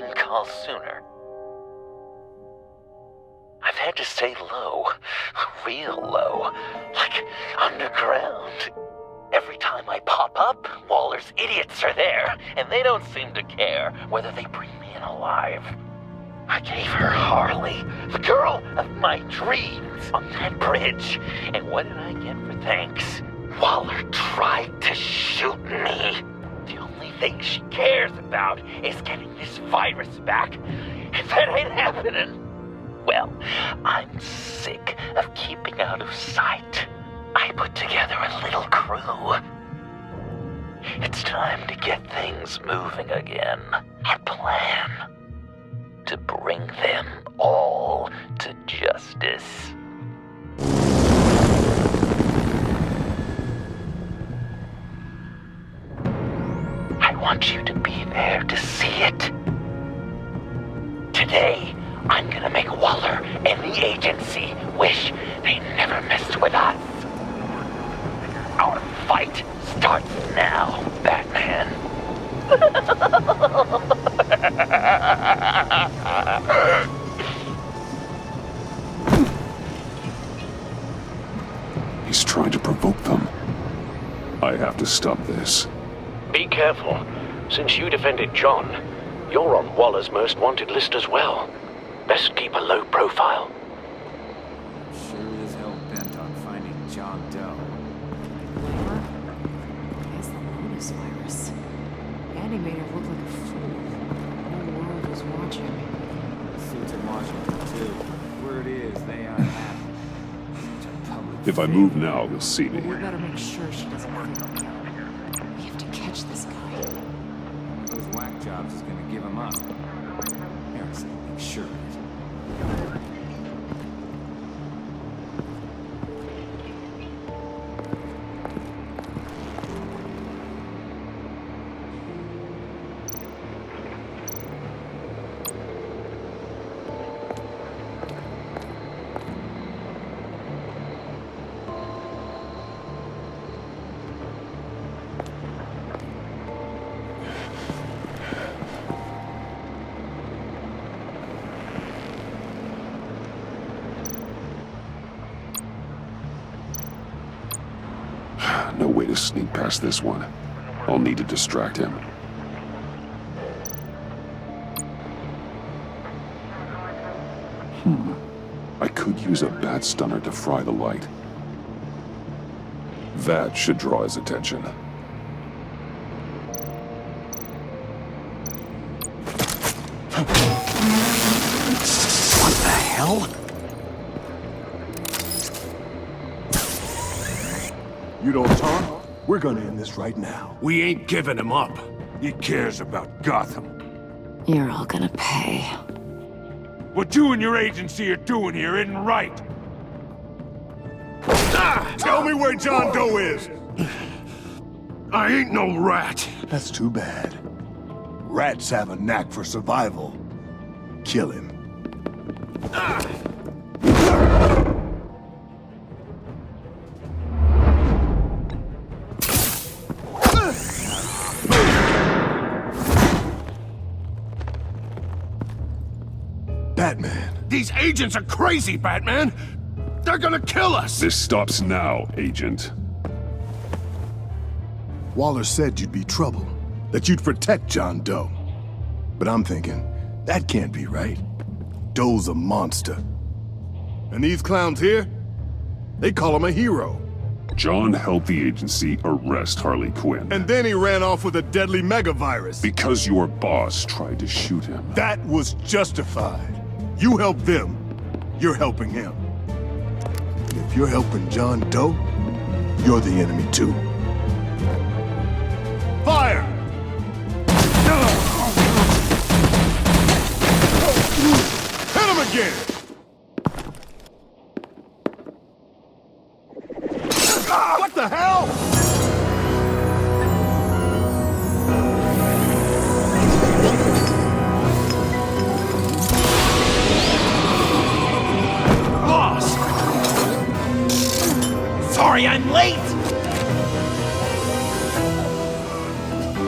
didn't call sooner. I've had to stay low, real low, like underground. Every time I pop up, Waller's idiots are there, and they don't seem to care whether they bring me in alive. I gave her Harley, the girl of my dreams, on that bridge, and what did I get for thanks? Waller tried to shoot me. The only thing she cares about is getting this virus back. If that ain't happening, well, I'm sick of keeping out of sight. I put together a little crew. It's time to get things moving again. Our plan: to bring them all to justice. I want you to be there to see it. Today, I'm gonna make Waller and the agency wish they never messed with us. Our fight starts now, Batman. He's trying to provoke them. I have to stop this. Be careful. Since you defended John, you're on Waller's most wanted list as well. Best keep a low profile. Sure is hell bent on finding John Doe. It's the Lotus virus. Andy made her look like a fool. The whole world was watching. Suits in Washington, too. Word is, they aren't happy. Such a public If I move now, you'll see me. We better make sure she doesn't freak out. We have to catch this guy. One of those whack jobs is gonna give him up. Harrison, make sure of it. No way to sneak past this one. I'll need to distract him. I could use a bat stunner to fry the light. That should draw his attention. What the hell? You don't talk? We're gonna end this right now. We ain't giving him up. He cares about Gotham. You're all gonna pay. What you and your agency are doing here isn't right. Tell me where John Doe is! I ain't no rat. That's too bad. Rats have a knack for survival. Kill him. Batman. These agents are crazy, Batman. They're gonna kill us. This stops now, Agent. Waller said you'd be trouble, that you'd protect John Doe. But I'm thinking, that can't be right. Doe's a monster. And these clowns here, they call him a hero. John helped the agency arrest Harley Quinn. And then he ran off with a deadly megavirus. Because your boss tried to shoot him. That was justified. You help them, you're helping him. And if you're helping John Doe, you're the enemy too. Fire! Hit him again! What the hell? Boss! Sorry I'm late!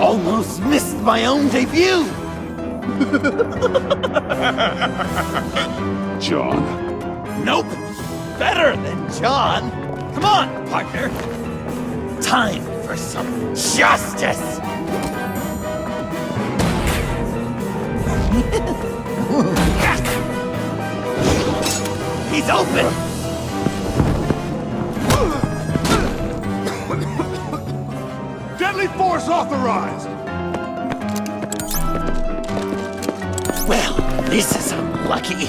Almost missed my own debut! John? Nope. Better than John. Come on, partner. Time for some justice. He's open. Deadly force authorized! Well, this is unlucky.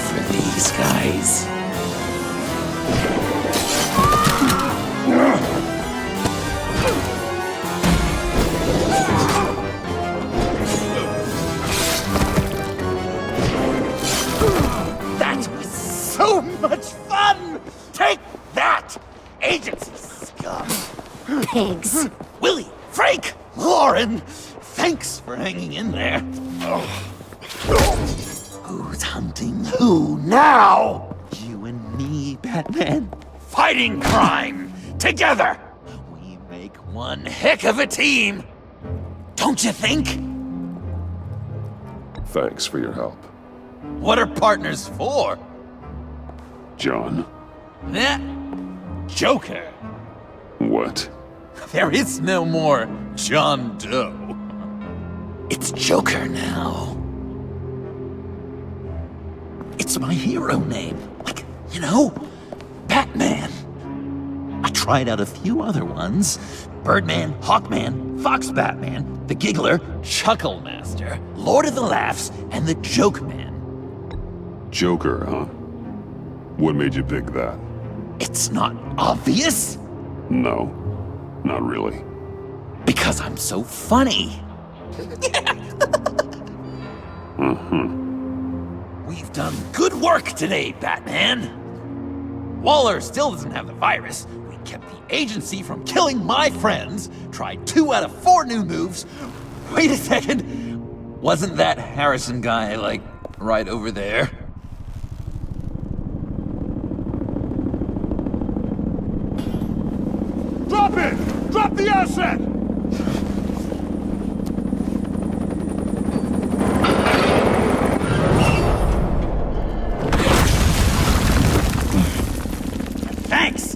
For these guys. That was so much fun! Take that, agency scum! Pigs. Willie, Frank, Lauren, thanks for hanging in there. Who's hunting who now? You and me, Batman. Fighting crime together. We make one heck of a team. Don't you think? Thanks for your help. What are partners for? John? Eh? Joker. What? There is no more John Doe. It's Joker now. It's my hero name. Like, you know, Batman. I tried out a few other ones. Birdman, Hawkman, Fox Batman, the Giggler, Chuckle Master, Lord of the Laughs, and the Joke Man. Joker, huh? What made you pick that? It's not obvious. No, not really. Because I'm so funny. We've done good work today, Batman. Waller still doesn't have the virus. We kept the agency from killing my friends, tried 2 out of 4 new moves. Wait a second. Wasn't that Harrison guy, like, right over there? Drop it! Drop the asset! Thanks!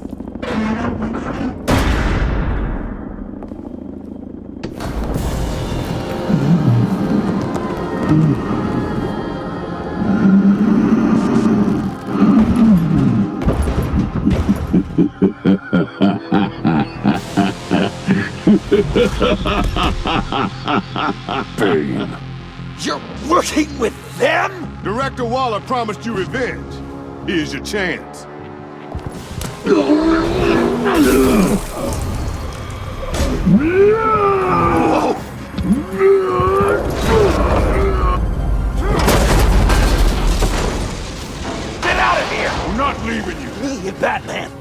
Bane. You're working with them? Director Waller promised you revenge. Here's your chance. Get out of here! I'm not leaving you. Hey, Batman,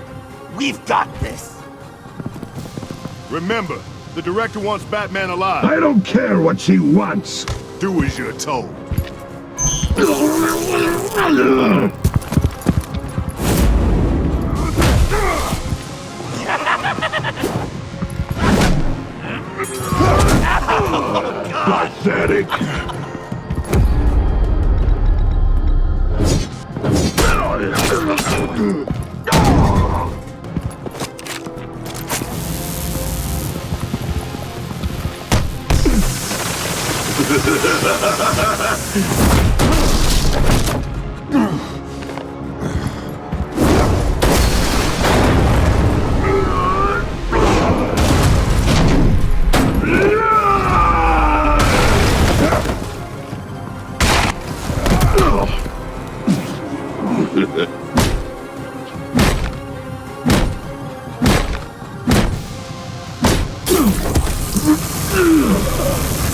we've got this. Remember, the director wants Batman alive. I don't care what she wants. Do as you're told. Pathetic.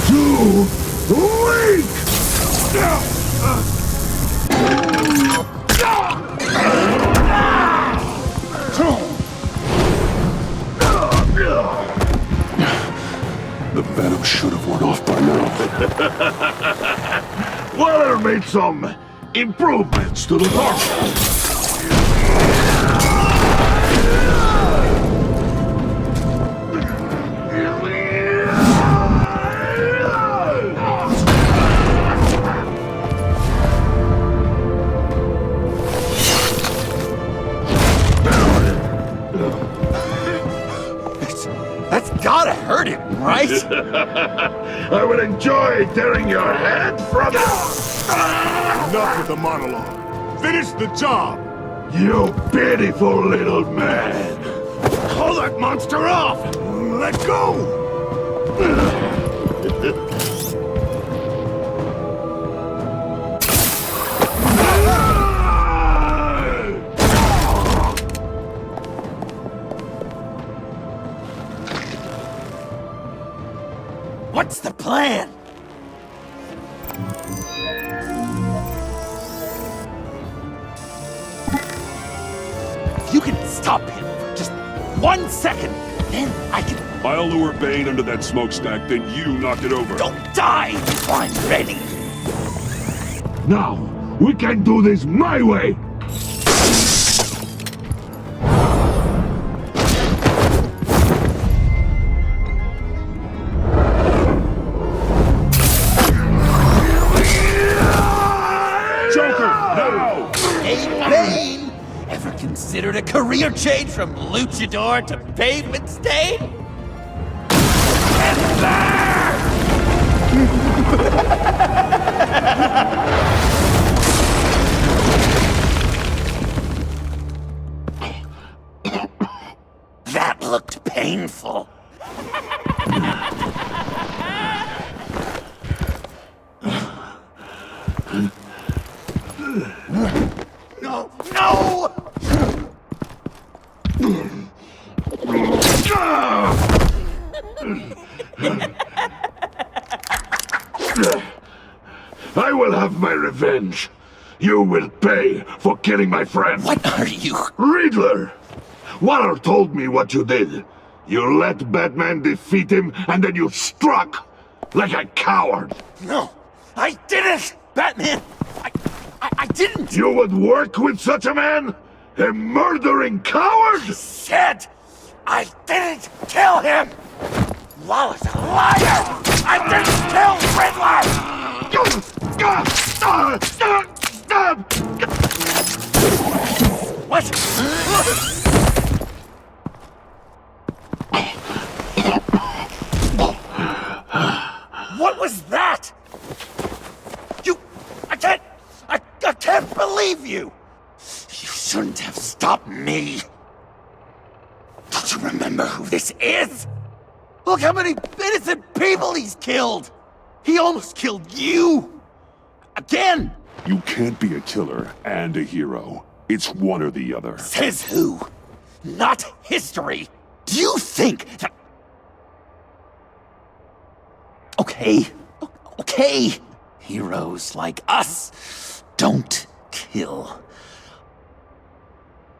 Too weak! The venom should have worn off by now. Waller made some improvements to the torso. I will enjoy tearing your head from it! Enough with the monologue. Finish the job! You pitiful little man! Call that monster off! Let go! What's the plan? If you can stop him for just 1 second, then I can... I'll lure Bane under that smokestack, then you knock it over. Don't die if I'm ready! Now, we can do this my way! Bane! Ever considered a career change from luchador to pavement stain? Get there! That looked painful. No! No! I will have my revenge. You will pay for killing my friend. What are you? Riddler! Waller told me what you did. You let Batman defeat him, and then you struck like a coward. No, I didn't! Batman! I didn't! You would work with such a man? A murdering coward? Said I didn't kill him! Waller's a liar! I didn't kill Riddler! What? What was that? I can't believe you! You shouldn't have stopped me. Don't you remember who this is? Look how many innocent people he's killed! He almost killed you! Again! You can't be a killer and a hero. It's one or the other. Says who? Not history! Do you think that... Okay. Heroes like us don't kill.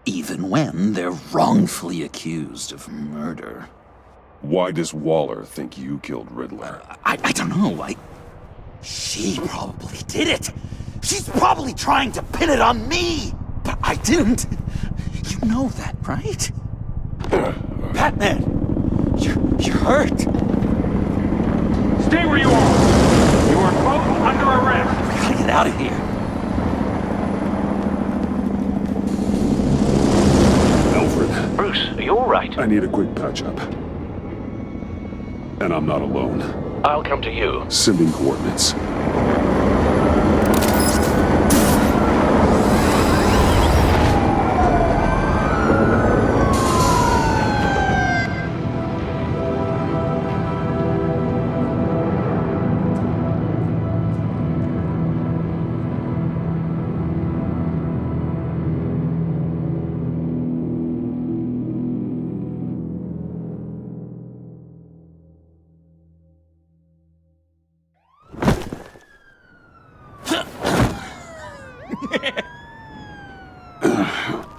Even when they're wrongfully accused of murder. Why does Waller think you killed Riddler? I don't know. She probably did it. She's probably trying to pin it on me. But I didn't. You know that, right? Batman, you're hurt. Stay where you are! You are both under arrest! We gotta get out of here. Alfred, Bruce, are you all right? I need a quick patch-up. And I'm not alone. I'll come to you. Sending coordinates.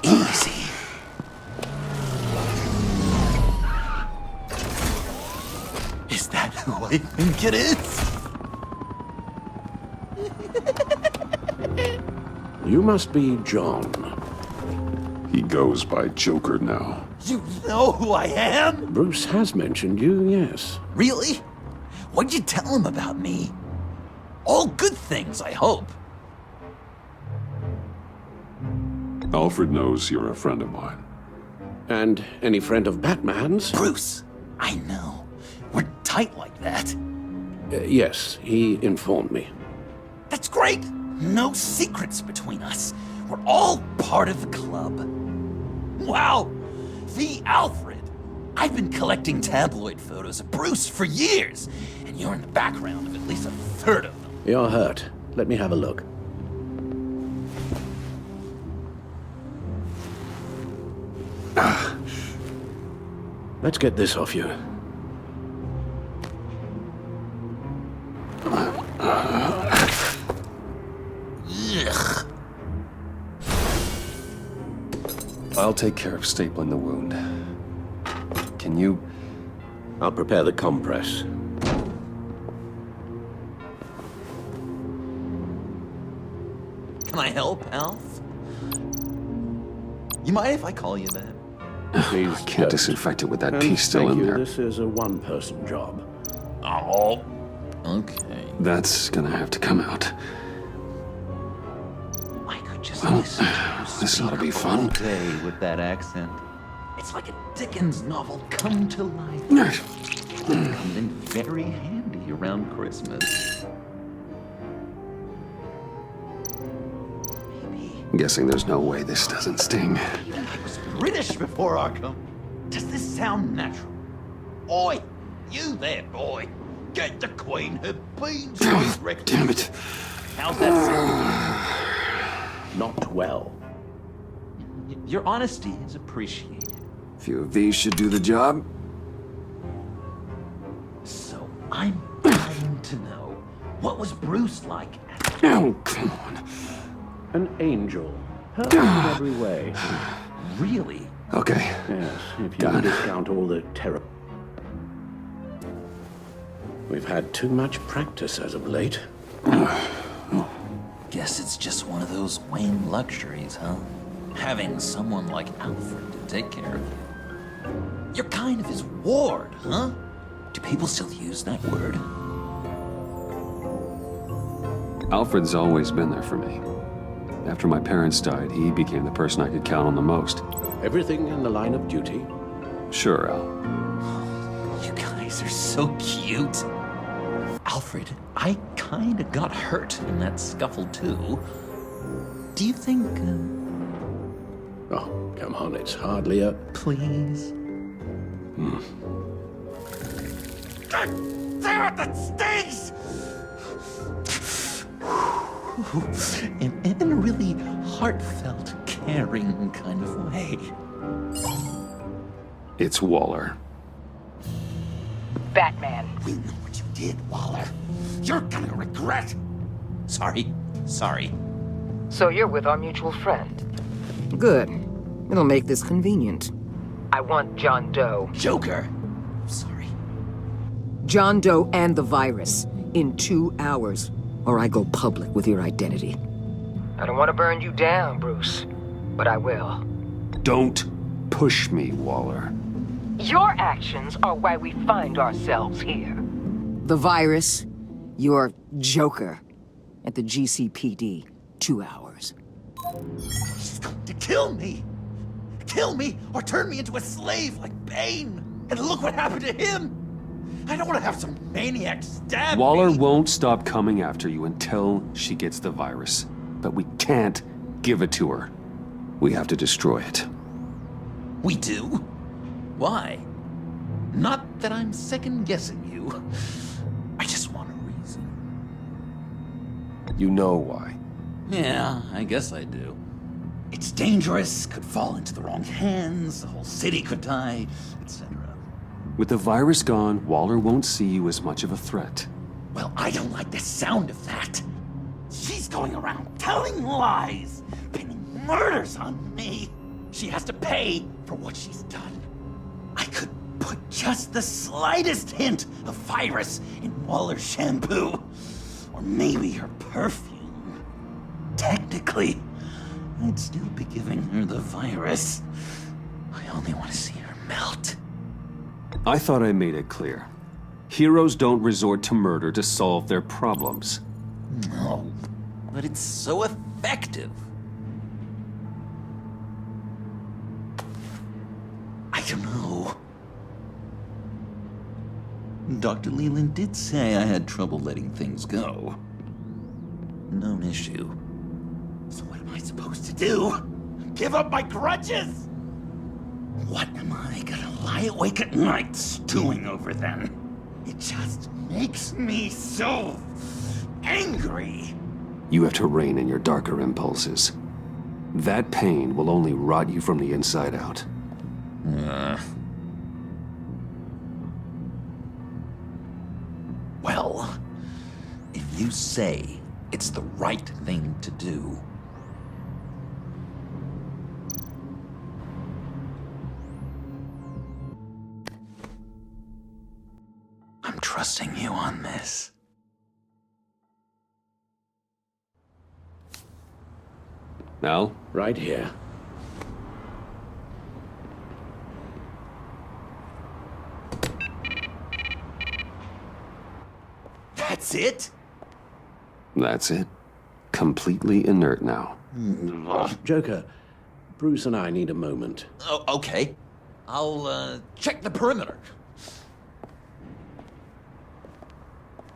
Easy. Is that who I think it is? You must be John. He goes by Joker now. You know who I am? Bruce has mentioned you, yes. Really? What'd you tell him about me? All good things, I hope. Alfred knows you're a friend of mine. And any friend of Batman's? Bruce, I know. We're tight like that. Yes, he informed me. That's great! No secrets between us. We're all part of the club. Wow! The Alfred! I've been collecting tabloid photos of Bruce for years, and you're in the background of at least a third of them. You're hurt. Let me have a look. Let's get this off you. Ugh. I'll take care of stapling the wound. Can you... I'll prepare the compress. Can I help, Alf? You mind if I call you that? Please I can't don't. disinfect it with that And piece still thank in you. there. This is a one-person job. Oh. Okay. That's gonna have to come out. I could just listen to you This ought to be speak all fun. day with that accent. It's like a Dickens novel come to life. Comes in very handy around Christmas. Maybe I'm guessing there's no way this doesn't sting. even I was British before Arkham. Does this sound natural? Oi, you there, boy. Get the Queen her beans right, Rick. Damn it. How's that sound? Not well. Your honesty is appreciated. A few of these should do the job. So I'm dying to know, what was Bruce like? Oh, come on. An angel. Perfect in every way. Really? Okay. Yes, if you Done. discount all the terror. We've had too much practice as of late. Guess it's just one of those Wayne luxuries, huh? Having someone like Alfred to take care of you. You're kind of his ward, huh? Do people still use that word? Alfred's always been there for me. After my parents died, he became the person I could count on the most. Everything in the line of duty. Sure, Al. You guys are so cute. Alfred, I kinda got hurt in that scuffle too. Do you think, Oh, come on, it's hardly a... please? God damn it, that stings! In a really heartfelt, caring kind of way. It's Waller. Batman. We know what you did, Waller. You're gonna regret. Sorry. So you're with our mutual friend. Good. It'll make this convenient. I want John Doe. Joker. Sorry. John Doe and the virus in 2 hours, or I go public with your identity. I don't want to burn you down, Bruce, but I will. Don't push me, Waller. Your actions are why we find ourselves here. The virus, your Joker, at the GCPD, 2 hours. She's going to kill me. Kill me or turn me into a slave like Bane. And look what happened to him. I don't want to have some maniac stab Waller me. won't stop coming after you until she gets the virus. But we can't give it to her. We have to destroy it. We do? Why? Not that I'm second-guessing you. I just want a reason. You know why. Yeah, I guess I do. It's dangerous, could fall into the wrong hands, the whole city could die, etc. With the virus gone, Waller won't see you as much of a threat. Well, I don't like the sound of that. She's going around telling lies, pinning murders on me. She has to pay for what she's done. I could put just the slightest hint of virus in Waller's shampoo. Or maybe her perfume. Technically, I'd still be giving her the virus. I only want to see her melt. I thought I made it clear. Heroes don't resort to murder to solve their problems. No, but it's so effective. I don't know. Dr. Leland did say I had trouble letting things go. Known issue. So what am I supposed to do? Give up my grudges? What am I gonna lie awake at night stewing over then? It just makes me so angry. You have to rein in your darker impulses. That pain will only rot you from the inside out. Well, if you say it's the right thing to do, I'm trusting you on this. Al? Right here. That's it? That's it. Completely inert now. Joker, Bruce and I need a moment. Oh, okay. I'll, check the perimeter.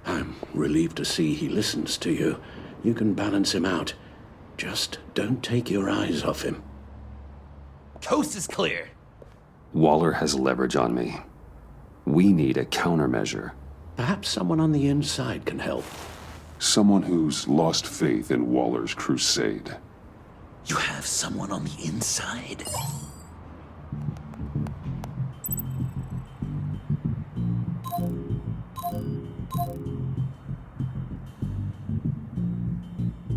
I'm relieved to see he listens to you. You can balance him out. Just don't take your eyes off him. Coast is clear. Waller has leverage on me. We need a countermeasure. Perhaps someone on the inside can help. Someone who's lost faith in Waller's crusade. You have someone on the inside?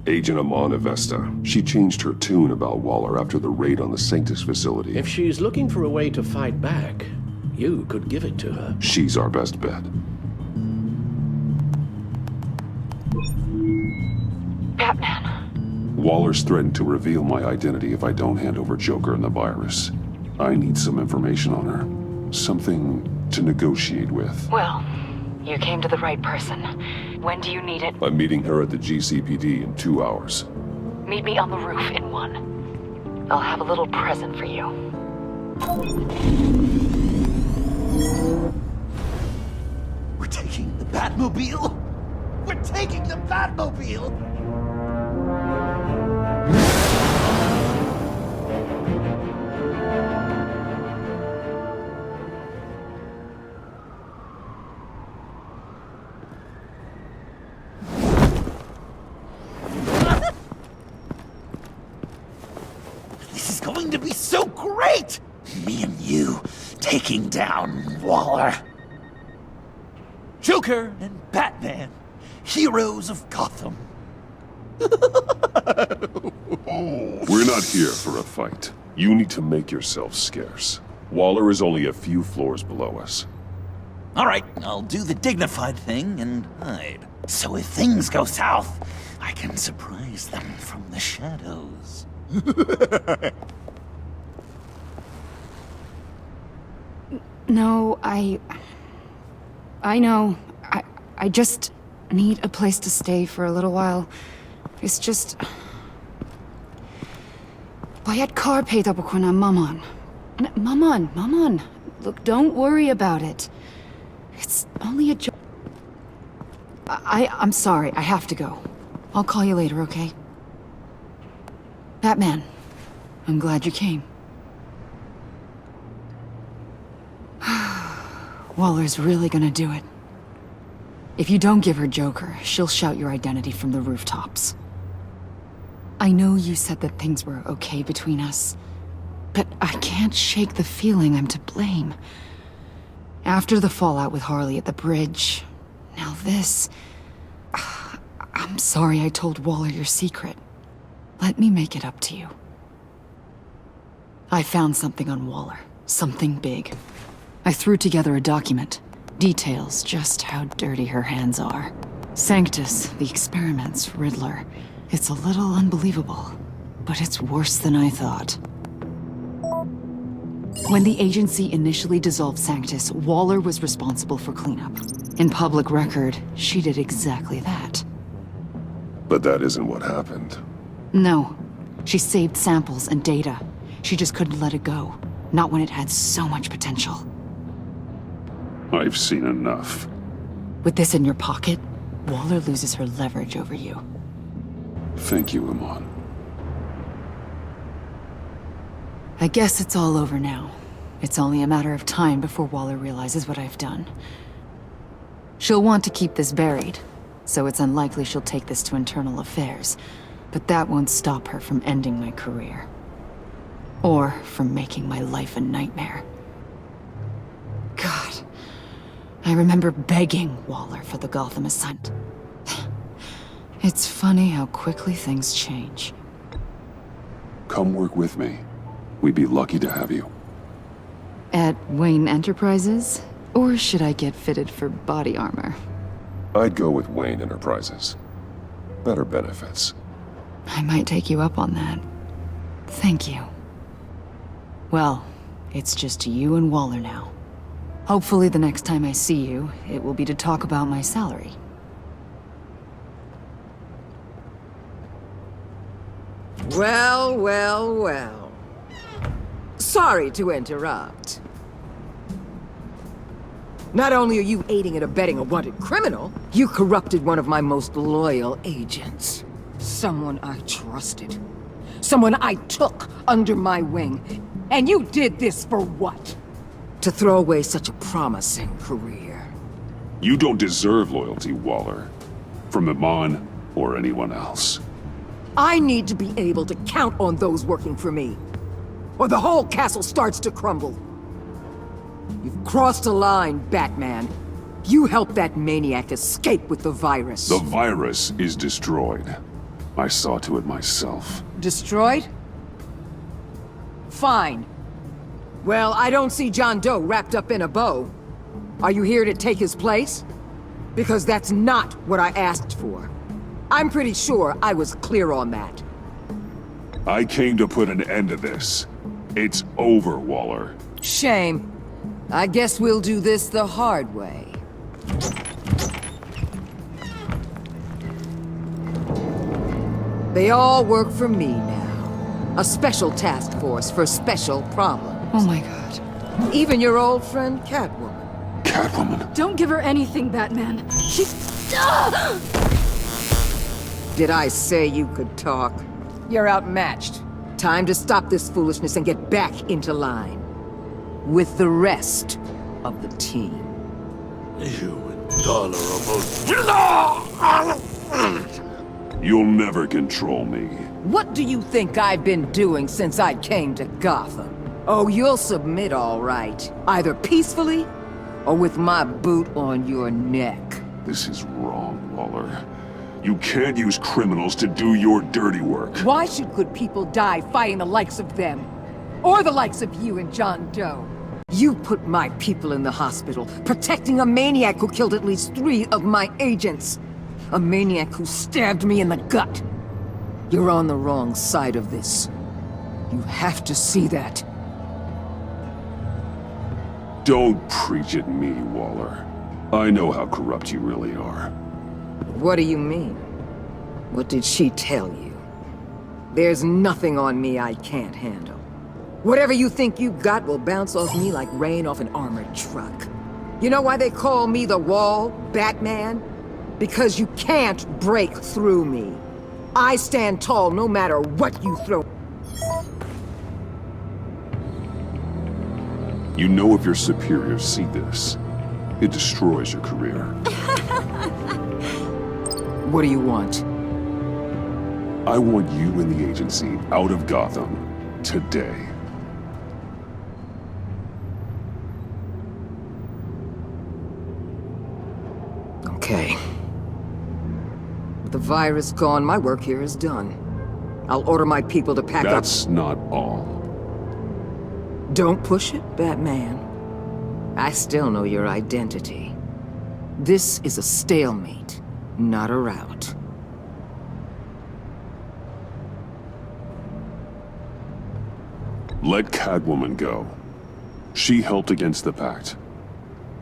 Agent Amana Vesta. She changed her tune about Waller after the raid on the Sanctus facility. If she's looking for a way to fight back, you could give it to her. She's our best bet. Batman. Waller's threatened to reveal my identity if I don't hand over Joker and the virus. I need some information on her. Something to negotiate with. Well, you came to the right person. When do you need it? I'm meeting her at the GCPD in 2 hours. Meet me on the roof in 1. I'll have a little present for you. We're taking the Batmobile? We're taking the Batmobile! This is going to be so great! Me and you taking down Waller. Joker and Batman, heroes of Gotham. We're not here for a fight. You need to make yourself scarce. Waller is only a few floors below us. All right, I'll do the dignified thing and hide. So if things go south, I can surprise them from the shadows. No, I know. I just need a place to stay for a little while. It's just... bayad kar peyda bakonam maman. Maman. Look, don't worry about it. It's only a joke. I'm sorry, I have to go. I'll call you later, okay? Batman, I'm glad you came. Waller's really gonna do it. If you don't give her Joker, she'll shout your identity from the rooftops. I know you said that things were okay between us, but I can't shake the feeling I'm to blame. After the fallout with Harley at the bridge, now this... I'm sorry I told Waller your secret. Let me make it up to you. I found something on Waller. Something big. I threw together a document. Details just how dirty her hands are. Sanctus, the experiments, Riddler. It's a little unbelievable, but it's worse than I thought. When the agency initially dissolved Sanctus, Waller was responsible for cleanup. In public record, she did exactly that. But that isn't what happened. No. She saved samples and data. She just couldn't let it go. Not when it had so much potential. I've seen enough. With this in your pocket, Waller loses her leverage over you. Thank you, Amon. I guess it's all over now. It's only a matter of time before Waller realizes what I've done. She'll want to keep this buried, so it's unlikely she'll take this to internal affairs. But that won't stop her from ending my career. Or from making my life a nightmare. God. I remember begging Waller for the Gotham Ascent. It's funny how quickly things change. Come work with me. We'd be lucky to have you. At Wayne Enterprises? Or should I get fitted for body armor? I'd go with Wayne Enterprises. Better benefits. I might take you up on that. Thank you. Well, it's just you and Waller now. Hopefully the next time I see you, it will be to talk about my salary. Well, well, well. Sorry to interrupt. Not only are you aiding and abetting a wanted criminal, you corrupted one of my most loyal agents. Someone I trusted. Someone I took under my wing. And you did this for what? To throw away such a promising career. You don't deserve loyalty, Waller. From Amon or anyone else. I need to be able to count on those working for me. Or the whole castle starts to crumble. You've crossed a line, Batman. You helped that maniac escape with the virus. The virus is destroyed. I saw to it myself. Destroyed? Fine. Well, I don't see John Doe wrapped up in a bow. Are you here to take his place? Because that's not what I asked for. I'm pretty sure I was clear on that. I came to put an end to this. It's over, Waller. Shame. I guess we'll do this the hard way. They all work for me now. A special task force for special problems. Oh my god. Even your old friend Catwoman. Catwoman? Don't give her anything, Batman. Did I say you could talk? You're outmatched. Time to stop this foolishness and get back into line. With the rest of the team. You intolerable... You'll never control me. What do you think I've been doing since I came to Gotham? Oh, you'll submit all right. Either peacefully, or with my boot on your neck. This is wrong, Waller. You can't use criminals to do your dirty work. Why should good people die fighting the likes of them? Or the likes of you and John Doe? You put my people in the hospital, protecting a maniac who killed at least 3 of my agents. A maniac who stabbed me in the gut. You're on the wrong side of this. You have to see that. Don't preach at me, Waller. I know how corrupt you really are. What do you mean? What did she tell you? There's nothing on me I can't handle. Whatever you think you got will bounce off me like rain off an armored truck. You know why they call me the Wall, Batman? Because you can't break through me. I stand tall no matter what you throw. You know if your superiors see this, it destroys your career. What do you want? I want you and the agency out of Gotham today. Okay. With the virus gone, my work here is done. I'll order my people to pack up. That's not all. Don't push it, Batman. I still know your identity. This is a stalemate, not a rout. Let Catwoman go. She helped against the Pact.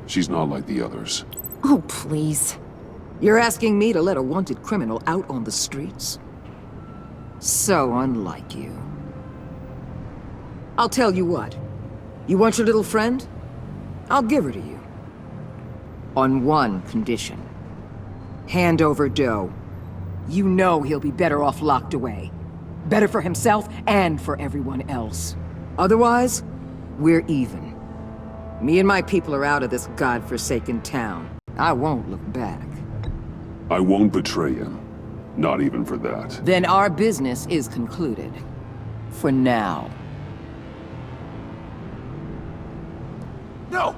She's not like the others. Oh, please. You're asking me to let a wanted criminal out on the streets? So unlike you. I'll tell you what. You want your little friend? I'll give her to you. On one condition. Hand over Doe. You know he'll be better off locked away. Better for himself and for everyone else. Otherwise, we're even. Me and my people are out of this godforsaken town. I won't look back. I won't betray him. Not even for that. Then our business is concluded. For now. No!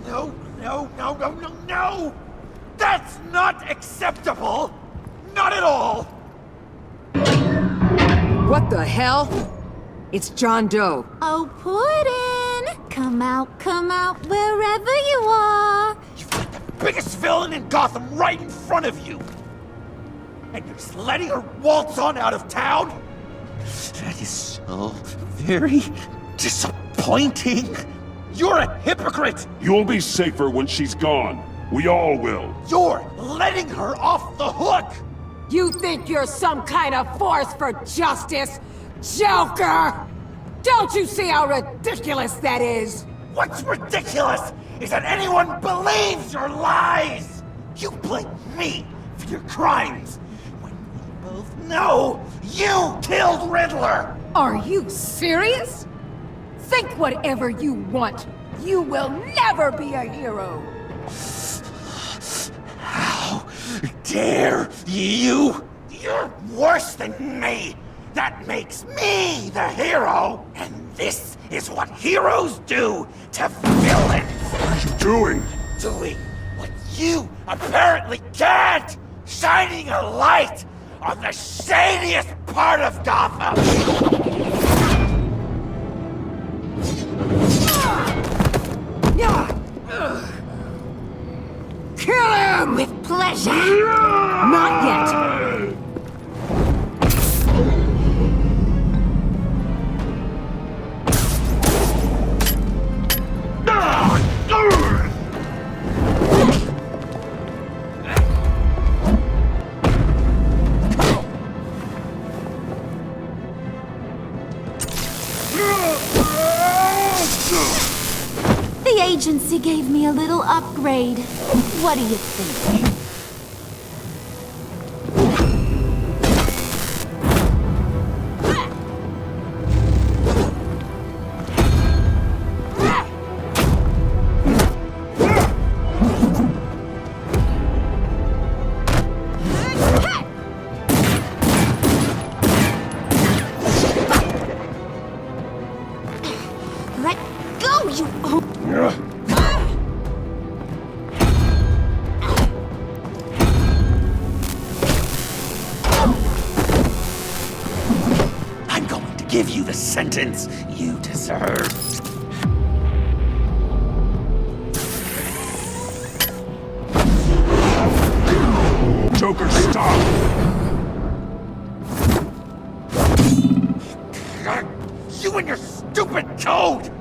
No, no, no, no, no, no! That's not acceptable! Not at all! What the hell? It's John Doe. Oh, Puddin'! Come out, wherever you are! You've got the biggest villain in Gotham right in front of you! And you're just letting her waltz on out of town? That is so very disappointing! You're a hypocrite! You'll be safer when she's gone. We all will. You're letting her off the hook! You think you're some kind of force for justice, Joker? Don't you see how ridiculous that is? What's ridiculous is that anyone believes your lies! You blame me for your crimes, when we both know you killed Riddler! Are you serious? Think whatever you want. You will never be a hero. How dare you? You're worse than me! That makes me the hero! And this is what heroes do to villains! What are you doing? Doing what you apparently can't! Shining a light on the shadiest part of Gotham! Kill him! With pleasure! Not yet! The agency gave me a little upgrade. What do you think? Let go, you... I'm going to give you the sentence you deserve. Joker, stop! You and your stupid code!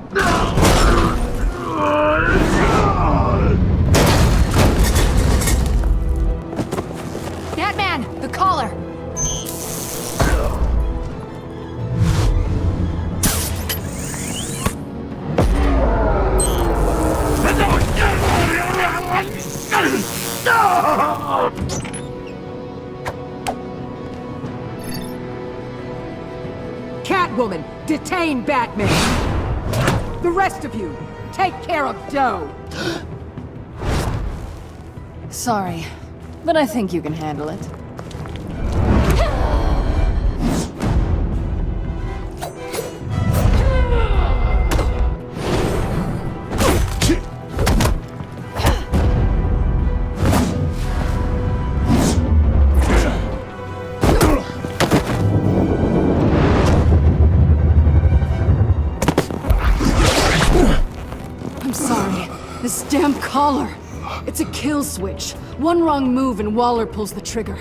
Batman, the collar! Catwoman, detain Batman! The rest of you, take care of Doe! Sorry, but I think you can handle it. I'm sorry. This damn collar. It's a kill switch. One wrong move and Waller pulls the trigger.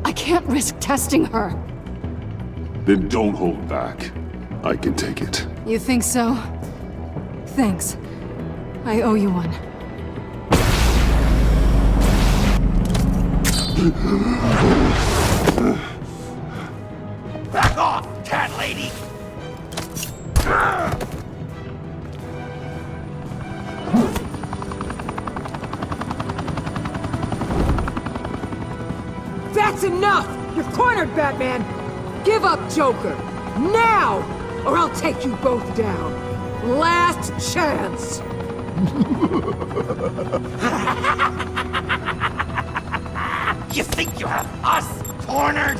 I can't risk testing her. Then don't hold back. I can take it. You think so? Thanks. I owe you one. Back off, cat lady! That's enough! You're cornered, Batman! Give up Joker! Now! Or I'll take you both down. Last chance! You think you have us cornered?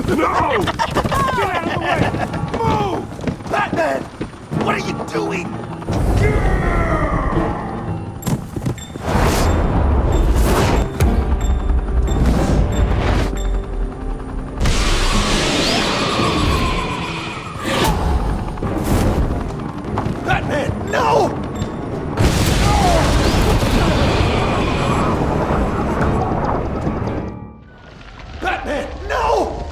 No! Get out of the way! Move! Batman! What are you doing? Batman, no! Batman, no!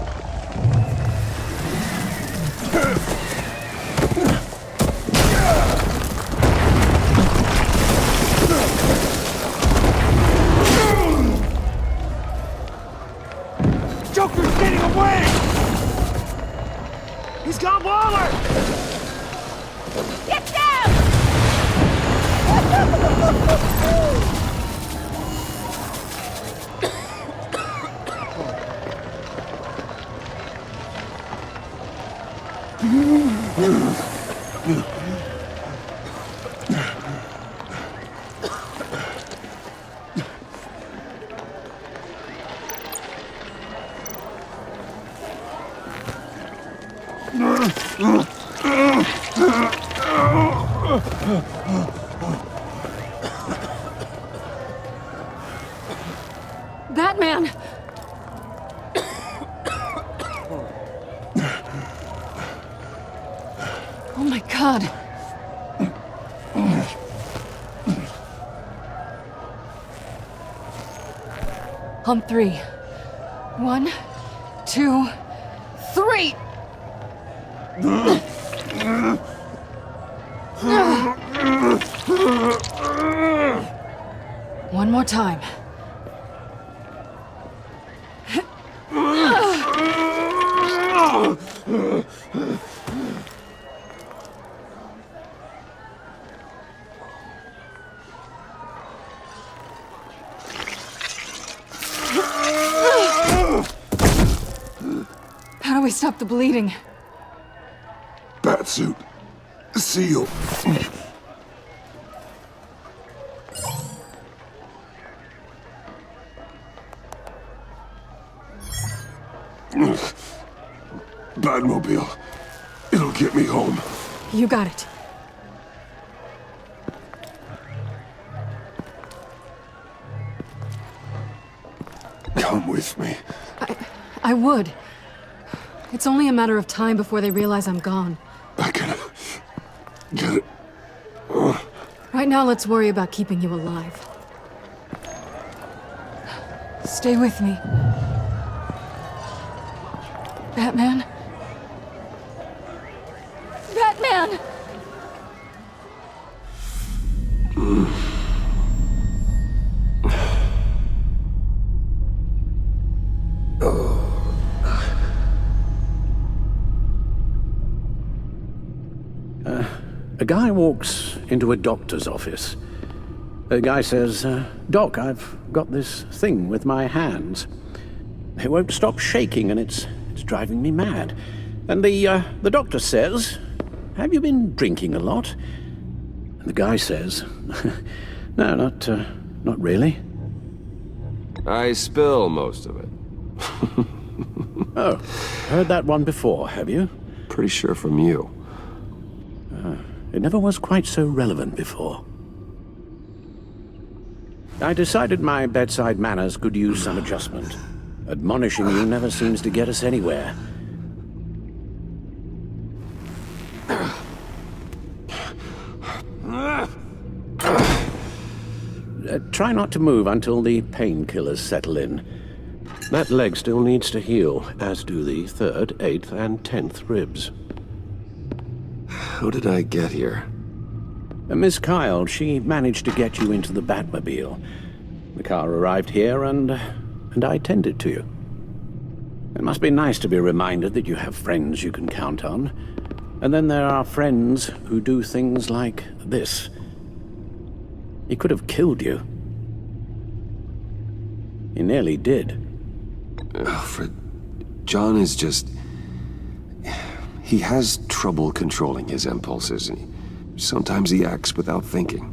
Joker's getting away! He's got Waller! Get down! Batman! Oh my God. On 3. 1, 2, 3! One more time. How do we stop the bleeding? Batsuit. Seal. Batmobile. It'll get me home. You got it. Come with me. I would. It's only a matter of time before they realize I'm gone. I can get it. Right now, let's worry about keeping you alive. Stay with me. Batman? Batman! A guy walks into a doctor's office. The guy says, Doc, I've got this thing with my hands. It won't stop shaking and it's driving me mad. And the doctor says, have you been drinking a lot? And the guy says, no, not really. I spill most of it. Oh, heard that one before, have you? Pretty sure from you. It never was quite so relevant before. I decided my bedside manners could use some adjustment. Admonishing you never seems to get us anywhere. Try not to move until the painkillers settle in. That leg still needs to heal, as do the 3rd, 8th, and 10th ribs. How did I get here? Miss Kyle, she managed to get you into the Batmobile. The car arrived here, and I tended to you. It must be nice to be reminded that you have friends you can count on. And then there are friends who do things like this. He could have killed you. He nearly did. Alfred, John is just... He has trouble controlling his impulses. Sometimes he acts without thinking.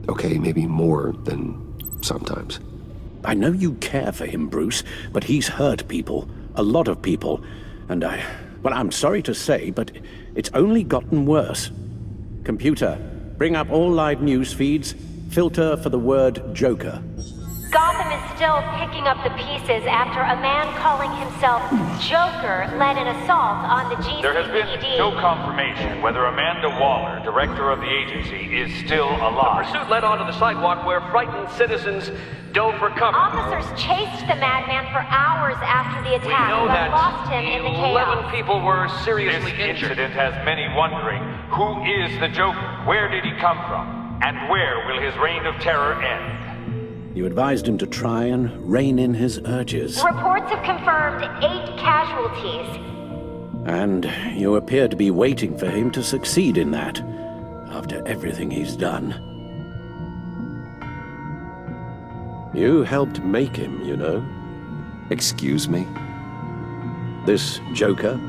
Okay, maybe more than sometimes. I know you care for him, Bruce, but he's hurt people. A lot of people. And well, I'm sorry to say, but it's only gotten worse. Computer, bring up all live news feeds. Filter for the word Joker. Gotham is still picking up the pieces after a man calling himself Joker led an assault on the GCPD. There has been no confirmation whether Amanda Waller, director of the agency, is still alive. The pursuit led onto the sidewalk where frightened citizens dove for cover. Officers chased the madman for hours after the We attack, know but that lost him in the 11 chaos. people were seriously This injured. incident has many wondering, who is the Joker? Where did he come from? And where will his reign of terror end? You advised him to try and rein in his urges. Reports have confirmed 8 casualties. And you appear to be waiting for him to succeed in that, after everything he's done. You helped make him, you know. Excuse me? This Joker,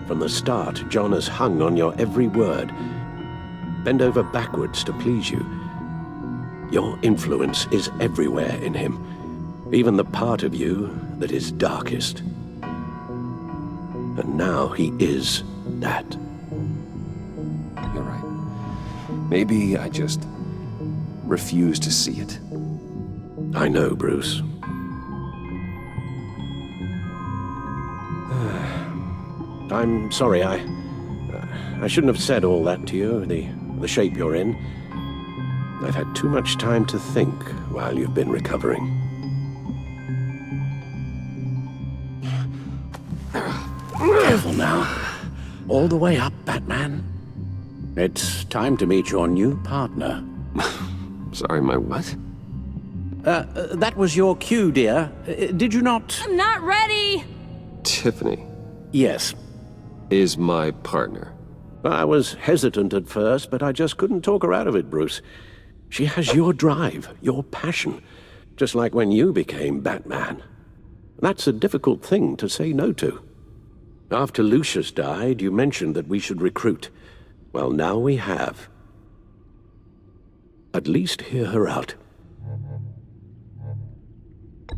from the start, John has hung on your every word. Bend over backwards to please you. Your influence is everywhere in him, even the part of you that is darkest. And now he is that. You're right. Maybe I just refuse to see it. I know, Bruce. I'm sorry, I shouldn't have said all that to you, the shape you're in. I've had too much time to think while you've been recovering. Careful now. All the way up, Batman. It's time to meet your new partner. Sorry, my what? That was your cue, dear. Did you not... I'm not ready! Tiffany Yes. is my partner. I was hesitant at first, but I just couldn't talk her out of it, Bruce. She has your drive, your passion, just like when you became Batman. That's a difficult thing to say no to. After Lucius died, you mentioned that we should recruit. Well, now we have. At least hear her out.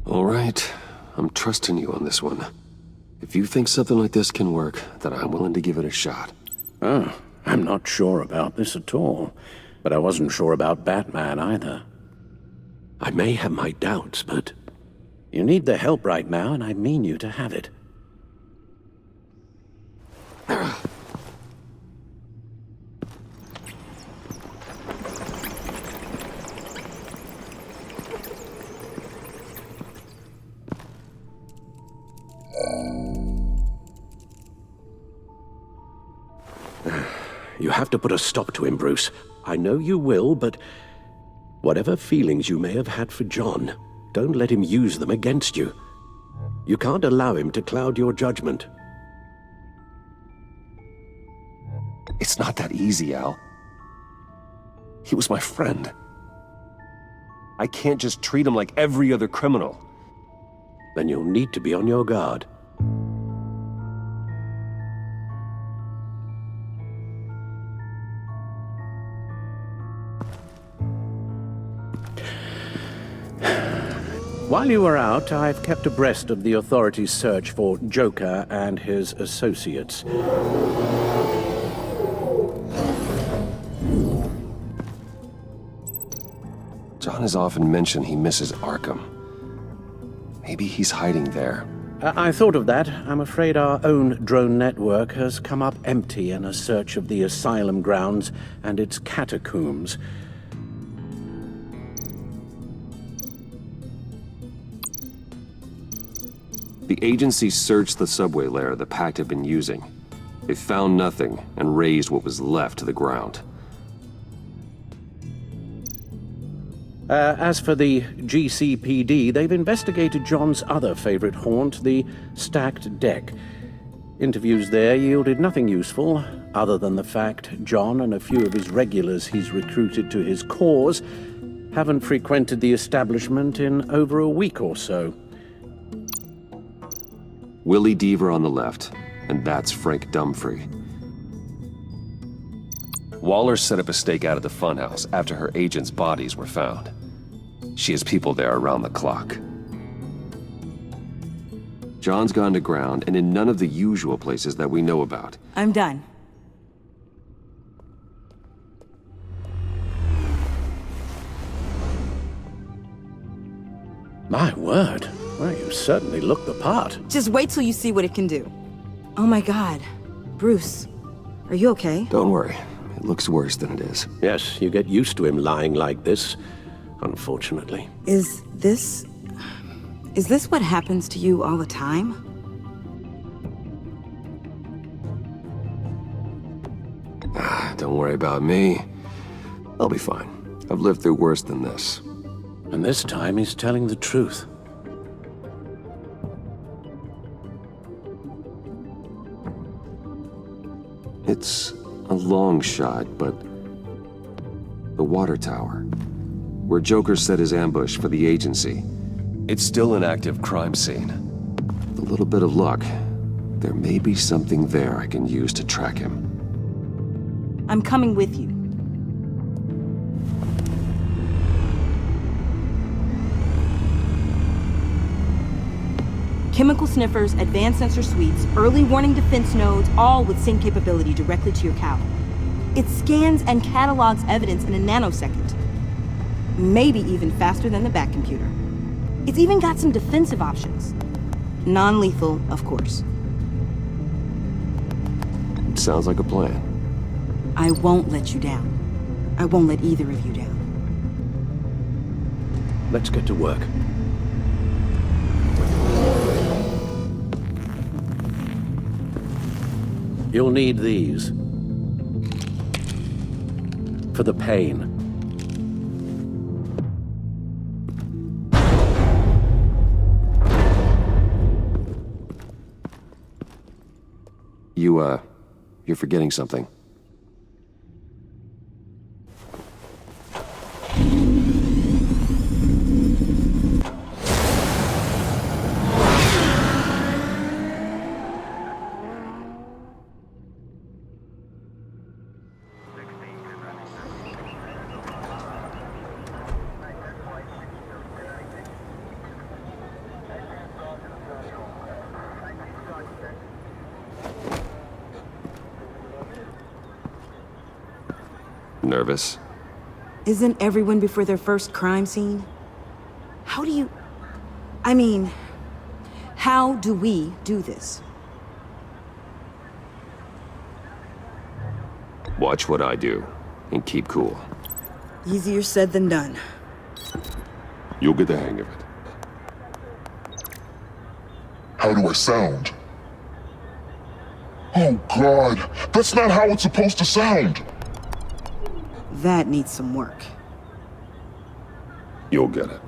All right, I'm trusting you on this one. If you think something like this can work, then I'm willing to give it a shot. Oh, I'm not sure about this at all. But I wasn't sure about Batman either. I may have my doubts, but... You need the help right now, and I mean you to have it. You have to put a stop to him, Bruce. I know you will, but whatever feelings you may have had for John, don't let him use them against you. You can't allow him to cloud your judgment. It's not that easy, Al. He was my friend. I can't just treat him like every other criminal. Then you'll need to be on your guard. While you were out, I've kept abreast of the authorities' search for Joker and his associates. John has often mentioned he misses Arkham. Maybe he's hiding there. I thought of that. I'm afraid our own drone network has come up empty in a search of the asylum grounds and its catacombs. The agency searched the subway lair the Pact had been using. They found nothing and razed what was left to the ground. As for the GCPD, they've investigated John's other favorite haunt, the stacked deck. Interviews there yielded nothing useful, other than the fact John and a few of his regulars he's recruited to his cause Haven't frequented the establishment in over a week or so. Willie Deaver on the left, and that's Frank Dumfrey. Waller set up a stakeout at the funhouse after her agents' bodies were found. She has people there around the clock. John's gone to ground and in none of the usual places that we know about. I'm done. My word. Well, you certainly look the part. Just wait till you see what it can do. Oh my god. Bruce, are you okay? Don't worry. It looks worse than it is. Yes, you get used to him lying like this, unfortunately. Is this what happens to you all the time? Don't worry about me. I'll be fine. I've lived through worse than this. And this time he's telling the truth. It's a long shot, but the water tower, where Joker set his ambush for the agency, it's still an active crime scene. With a little bit of luck, there may be something there I can use to track him. I'm coming with you. Chemical sniffers, advanced sensor suites, early warning defense nodes, all with sync capability directly to your cow. It scans and catalogs evidence in a nanosecond. Maybe even faster than the Bat computer. It's even got some defensive options. Non-lethal, of course. Sounds like a plan. I won't let you down. I won't let either of you down. Let's get to work. You'll need these. For the pain. You're forgetting something. Nervous? Isn't everyone before their first crime scene? How do you... I mean, how do we do this? Watch what I do, and keep cool. Easier said than done. You'll get the hang of it. How do I sound? Oh God, that's not how it's supposed to sound! That needs some work. You'll get it.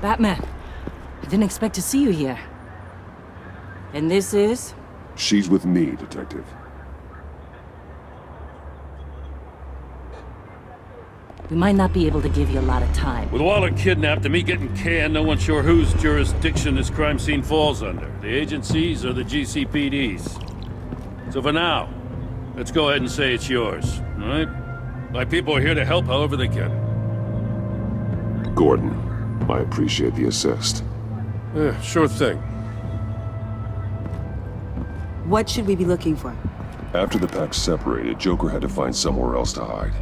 Batman, I didn't expect to see you here. And this is? She's with me, Detective. We might not be able to give you a lot of time. With Waller kidnapped and me getting canned, no one's sure whose jurisdiction this crime scene falls under. The agencies or the GCPD's. So for now, let's go ahead and say it's yours, all right? My people are here to help however they can. Gordon, I appreciate the assist. Yeah, sure thing. What should we be looking for? After the pack separated, Joker had to find somewhere else to hide.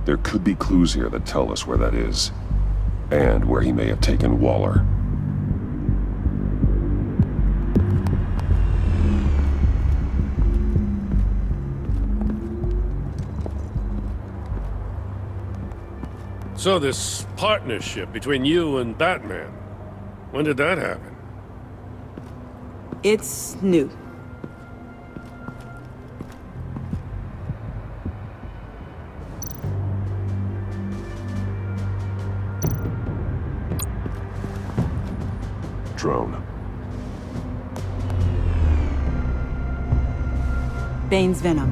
There could be clues here that tell us where that is, and where he may have taken Waller. So this partnership between you and Batman, when did that happen? It's new. Drone. Bane's venom.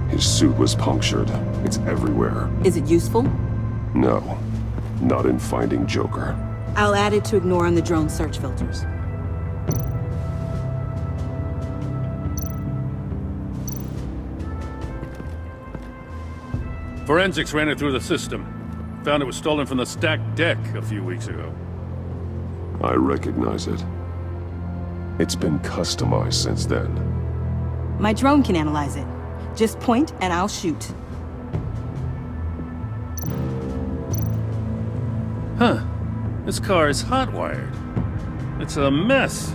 His suit was punctured. It's everywhere. Is it useful? No, not in finding Joker. I'll add it to ignore on the drone search filters. Forensics ran it through the system. Found it was stolen from the stacked deck a few weeks ago. I recognize it. It's been customized since then. My drone can analyze it. Just point and I'll shoot. Huh. This car is hot-wired. It's a mess.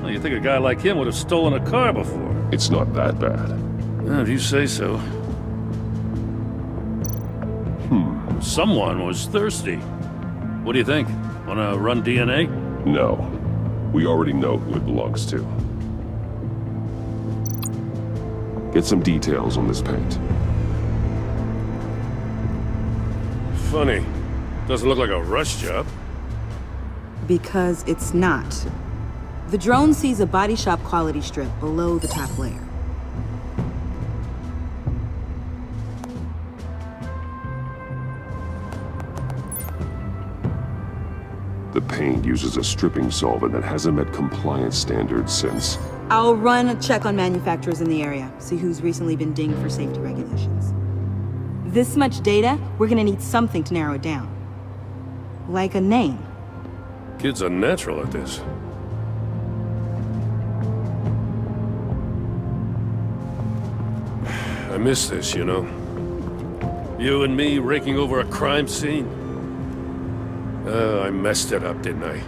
Well, you'd think a guy like him would have stolen a car before. It's not that bad. If you say so. Someone was thirsty. What do you think? Wanna run DNA? No. We already know who it belongs to. Get some details on this paint. Funny. Doesn't look like a rush job. Because it's not. The drone sees a body shop quality strip below the top layer. The paint uses a stripping solvent that hasn't met compliance standards since... I'll run a check on manufacturers in the area, see who's recently been dinged for safety regulations. This much data, we're gonna need something to narrow it down. Like a name. Kid's a natural at this. I miss this, you know. You and me raking over a crime scene. I messed it up, didn't I?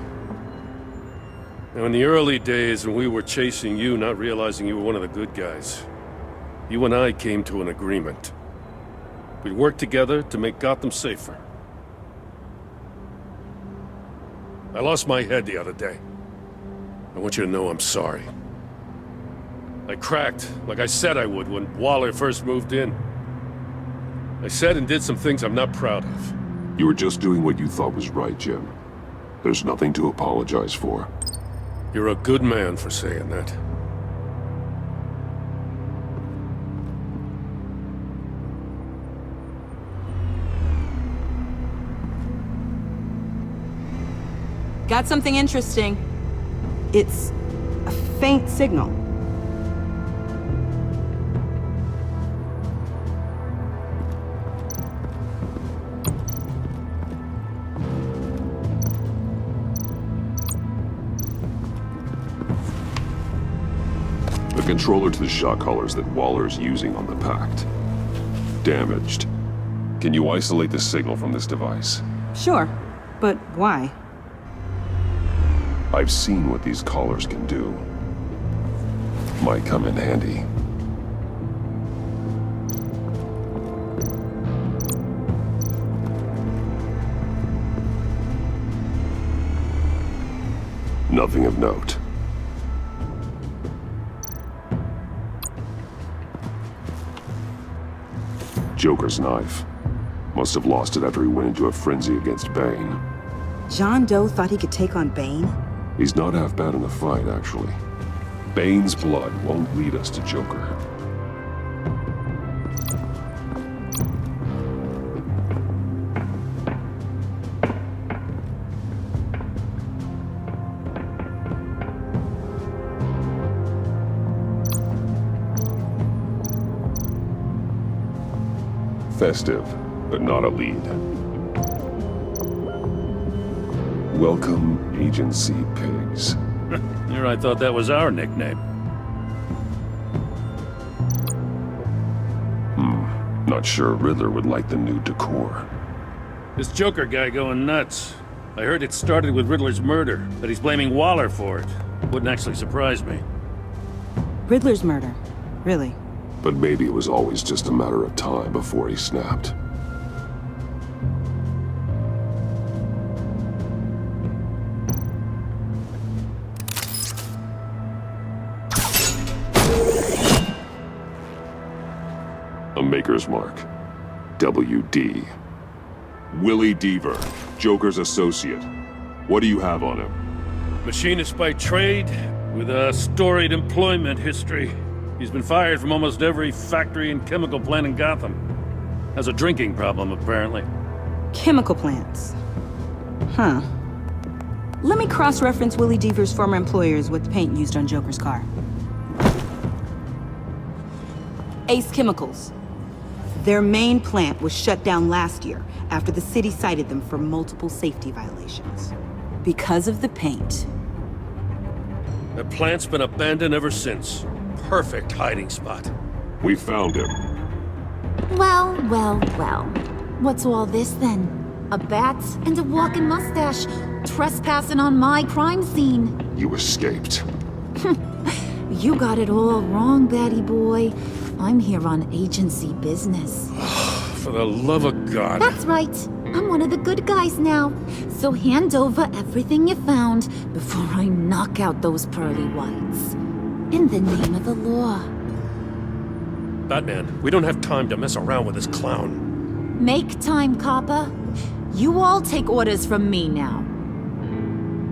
Now, in the early days when we were chasing you, not realizing you were one of the good guys, you and I came to an agreement. We'd work together to make Gotham safer. I lost my head the other day. I want you to know I'm sorry. I cracked, like I said I would when Waller first moved in. I said and did some things I'm not proud of. You were just doing what you thought was right, Jim. There's nothing to apologize for. You're a good man for saying that. Got something interesting. It's a faint signal. The controller to the shot collars that Waller's using on the Pact. Damaged. Can you isolate the signal from this device? Sure, but why? I've seen what these collars can do. Might come in handy. Nothing of note. Joker's knife. Must have lost it after he went into a frenzy against Bane. John Doe thought he could take on Bane? He's not half bad in the fight, actually. Bane's blood won't lead us to Joker. Festive, but not a lead. Welcome, Agency Pigs. Here I thought that was our nickname. Not sure Riddler would like the new decor. This Joker guy going nuts. I heard it started with Riddler's murder, that he's blaming Waller for it. Wouldn't actually surprise me. Riddler's murder? Really? But maybe it was always just a matter of time before he snapped. A Maker's Mark. WD. Willie Deaver, Joker's associate. What do you have on him? Machinist by trade, with a storied employment history. He's been fired from almost every factory and chemical plant in Gotham. Has a drinking problem, apparently. Chemical plants. Huh. Let me cross-reference Willie Deaver's former employers with the paint used on Joker's car. Ace Chemicals. Their main plant was shut down last year after the city cited them for multiple safety violations. Because of the paint. The plant's been abandoned ever since. Perfect hiding spot. We found him. Well, well, well. What's all this then? A bat and a walking mustache trespassing on my crime scene. You escaped. You got it all wrong, Batty boy. I'm here on agency business. For the love of God. That's right. I'm one of the good guys now. So hand over everything you found before I knock out those pearly whites. In the name of the law. Batman, we don't have time to mess around with this clown. Make time, copper. You all take orders from me now.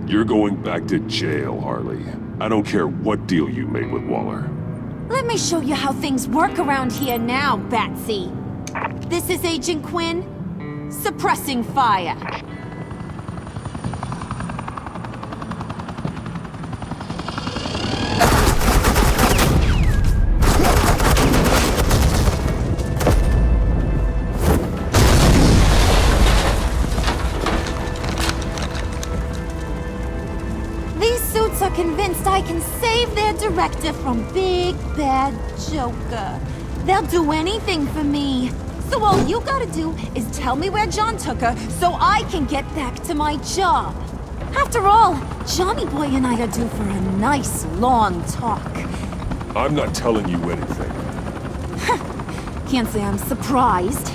You're going back to jail, Harley. I don't care what deal you made with Waller. Let me show you how things work around here now, Batsy. This is Agent Quinn. Suppressing fire. These suits are convinced I can save their director from Big Bad Joker. They'll do anything for me. So all you gotta do is tell me where John took her so I can get back to my job. After all, Johnny Boy and I are due for a nice long talk. I'm not telling you anything. Can't say I'm surprised.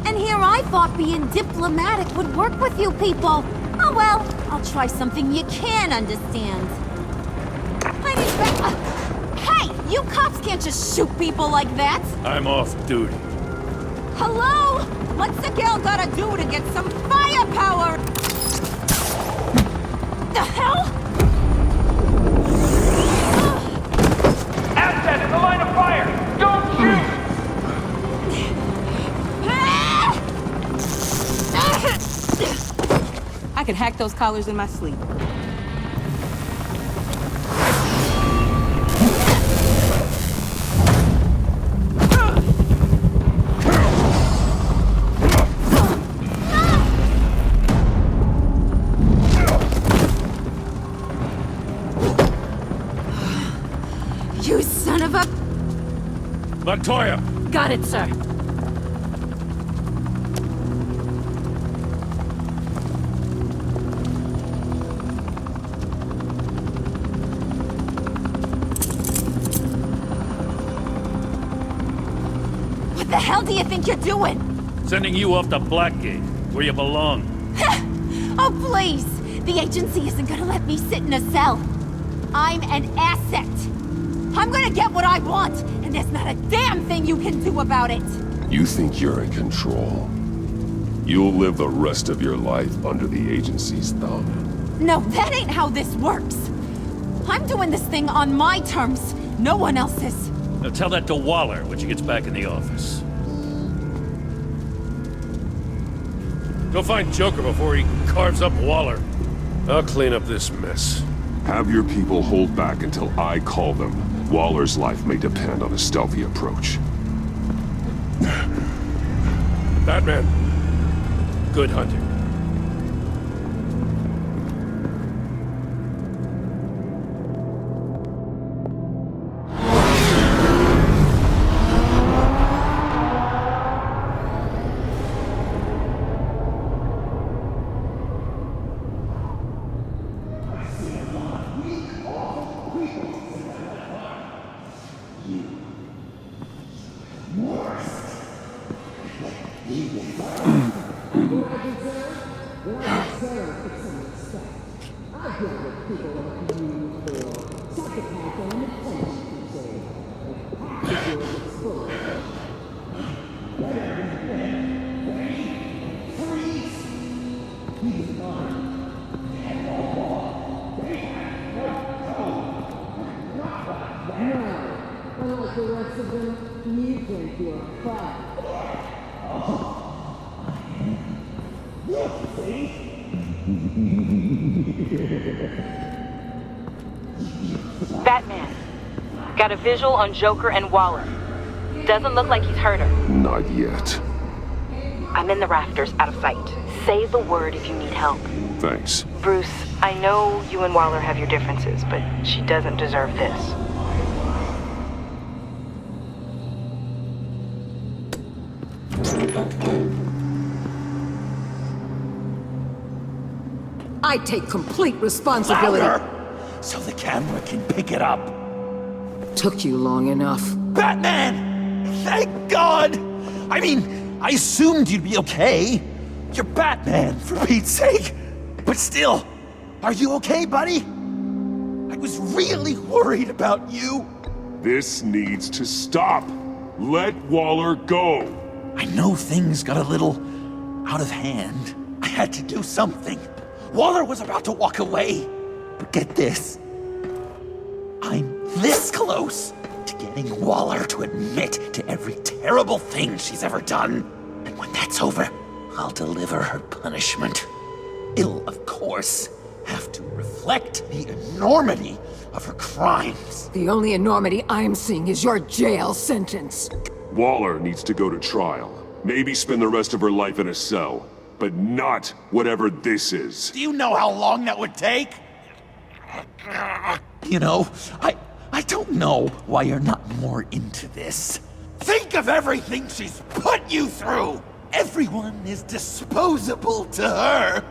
And here I thought being diplomatic would work with you people. Oh well, I'll try something you can understand. Hey, you cops can't just shoot people like that. I'm off duty. Hello? What's a girl gotta do to get some firepower? The hell? Asset in the line of fire! Don't shoot! I could hack those collars in my sleep. You son of a... Montoya! Got it, sir. What the hell do you think you're doing? Sending you off to Blackgate, where you belong. Oh, please! The agency isn't gonna let me sit in a cell. I'm an asset. I'm gonna get what I want, and there's not a damn thing you can do about it. You think you're in control? You'll live the rest of your life under the agency's thumb. No, that ain't how this works. I'm doing this thing on my terms, no one else's. Now tell that to Waller when she gets back in the office. Go find Joker before he carves up Waller. I'll clean up this mess. Have your people hold back until I call them. Waller's life may depend on a stealthy approach. Batman, good hunting. No, unlike the rest of them, you think you're fine. Batman. Got a visual on Joker and Waller. Doesn't look like he's hurt her. Not yet. I'm in the rafters, out of sight. Say the word if you need help. Thanks. Bruce, I know you and Waller have your differences, but she doesn't deserve this. I take complete responsibility. Louder! So the camera can pick it up. Took you long enough. Batman! Thank God! I mean, I assumed you'd be okay. You're Batman, for Pete's sake. But still, are you okay, buddy? I was really worried about you. This needs to stop. Let Waller go. I know things got a little out of hand. I had to do something. Waller was about to walk away. But get this. I'm this close to getting Waller to admit to every terrible thing she's ever done. And when that's over, I'll deliver her punishment. It'll, of course, have to reflect the enormity of her crimes. The only enormity I'm seeing is your jail sentence. Waller needs to go to trial. Maybe spend the rest of her life in a cell. But not whatever this is. Do you know how long that would take? You know, I don't know why you're not more into this. Think of everything she's put you through! Everyone is disposable to her.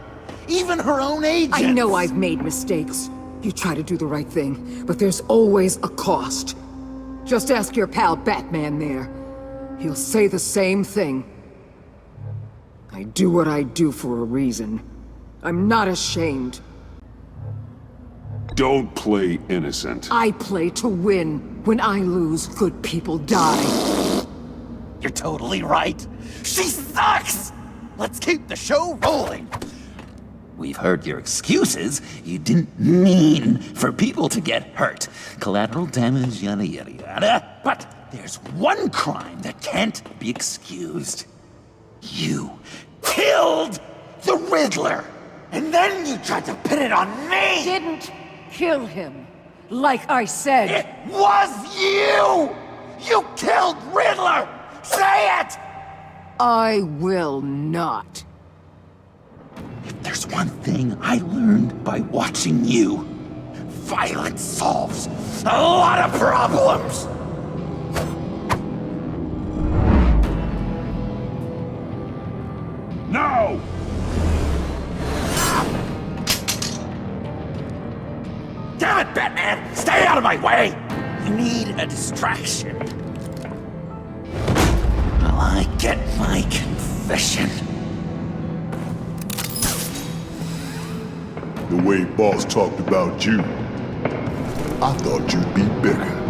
Even her own agents. I know I've made mistakes. You try to do the right thing, but there's always a cost. Just ask your pal Batman there. He'll say the same thing. I do what I do for a reason. I'm not ashamed. Don't play innocent. I play to win. When I lose, good people die. You're totally right. She sucks! Let's keep the show rolling. We've heard your excuses. You didn't mean for people to get hurt. Collateral damage, yada yada yada. But there's one crime that can't be excused. You killed the Riddler! And then you tried to pin it on me! Didn't kill him. Like I said. It was you! You killed Riddler! Say it! I will not. If there's one thing I learned by watching you, violence solves a lot of problems! No! Damn it, Batman! Stay out of my way! You need a distraction. While I get my confession. The way Boss talked about you, I thought you'd be bigger.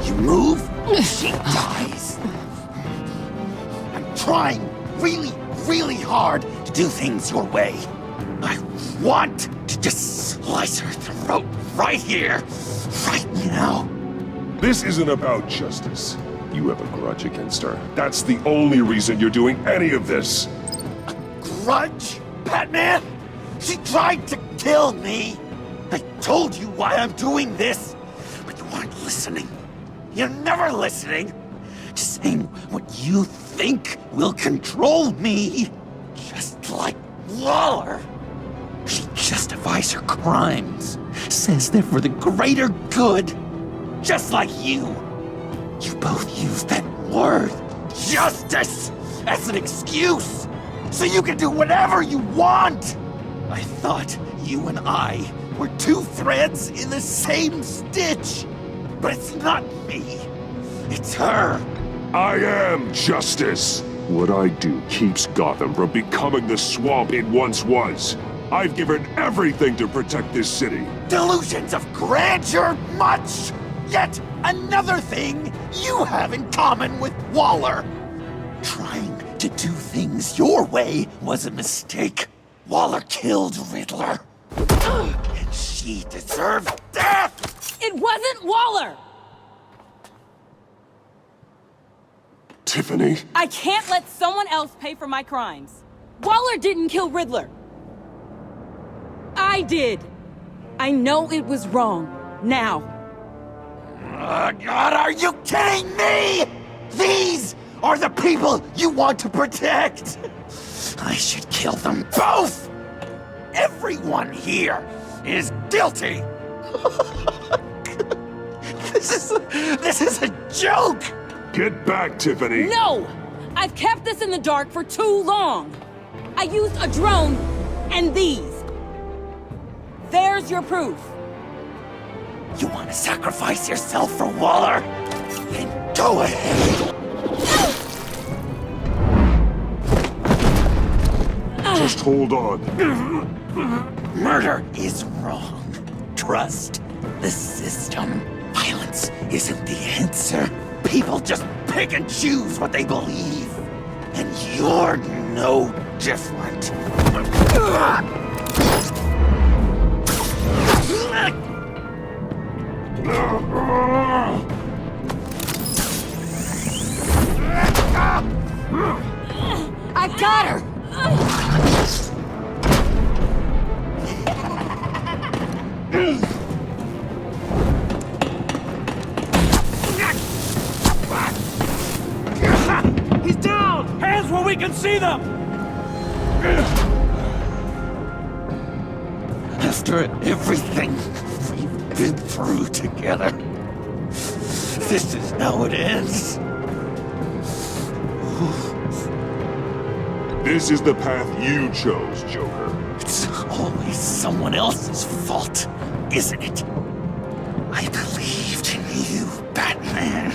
You move, she dies. I'm trying really hard to do things your way. I want to just slice her throat right here, right now. This isn't about justice. You have a grudge against her. That's the only reason you're doing any of this. Grudge? Batman? She tried to kill me. I told you why I'm doing this, but you weren't listening. You're never listening. Just saying what you think will control me. Just like Waller. She justifies her crimes. Says they're for the greater good. Just like you. You both use that word, justice, as an excuse. So you can do whatever you want. I thought you and I were two threads in the same stitch. But it's not me. It's her. I am justice. What I do keeps Gotham from becoming the swamp it once was. I've given everything to protect this city. Delusions of grandeur much? Yet another thing you have in common with Waller. Trying to do things your way was a mistake. Waller killed Riddler. And she deserved death! It wasn't Waller! Tiffany? I can't let someone else pay for my crimes. Waller didn't kill Riddler. I did. I know it was wrong. Now. God, are you kidding me? These are the people you want to protect. I should kill them both. Everyone here is guilty. This is a joke. Get back, Tiffany. No! I've kept this in the dark for too long. I used a drone and these. There's your proof. You want to sacrifice yourself for Waller? Then go ahead. Just hold on. Murder is wrong. Trust the system. Violence isn't the answer. People just pick and choose what they believe. And you're no different. I got her! He's down! Hands where we can see them! After everything we've been through together, this is how it ends. This is the path you chose, Joker. It's always someone else's fault, isn't it? I believed in you, Batman.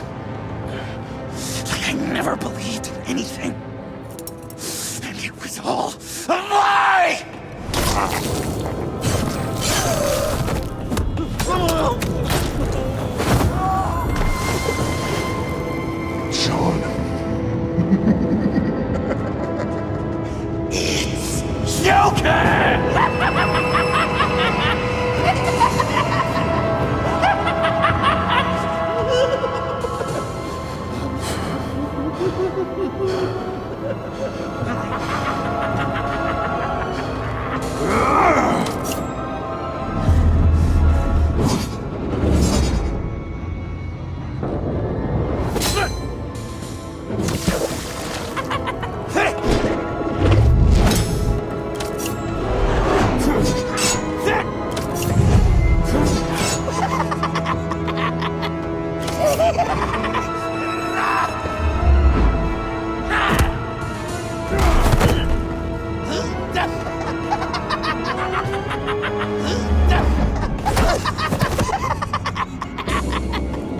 Like I never believed in anything. And it was all a lie! Sean. It's Joker!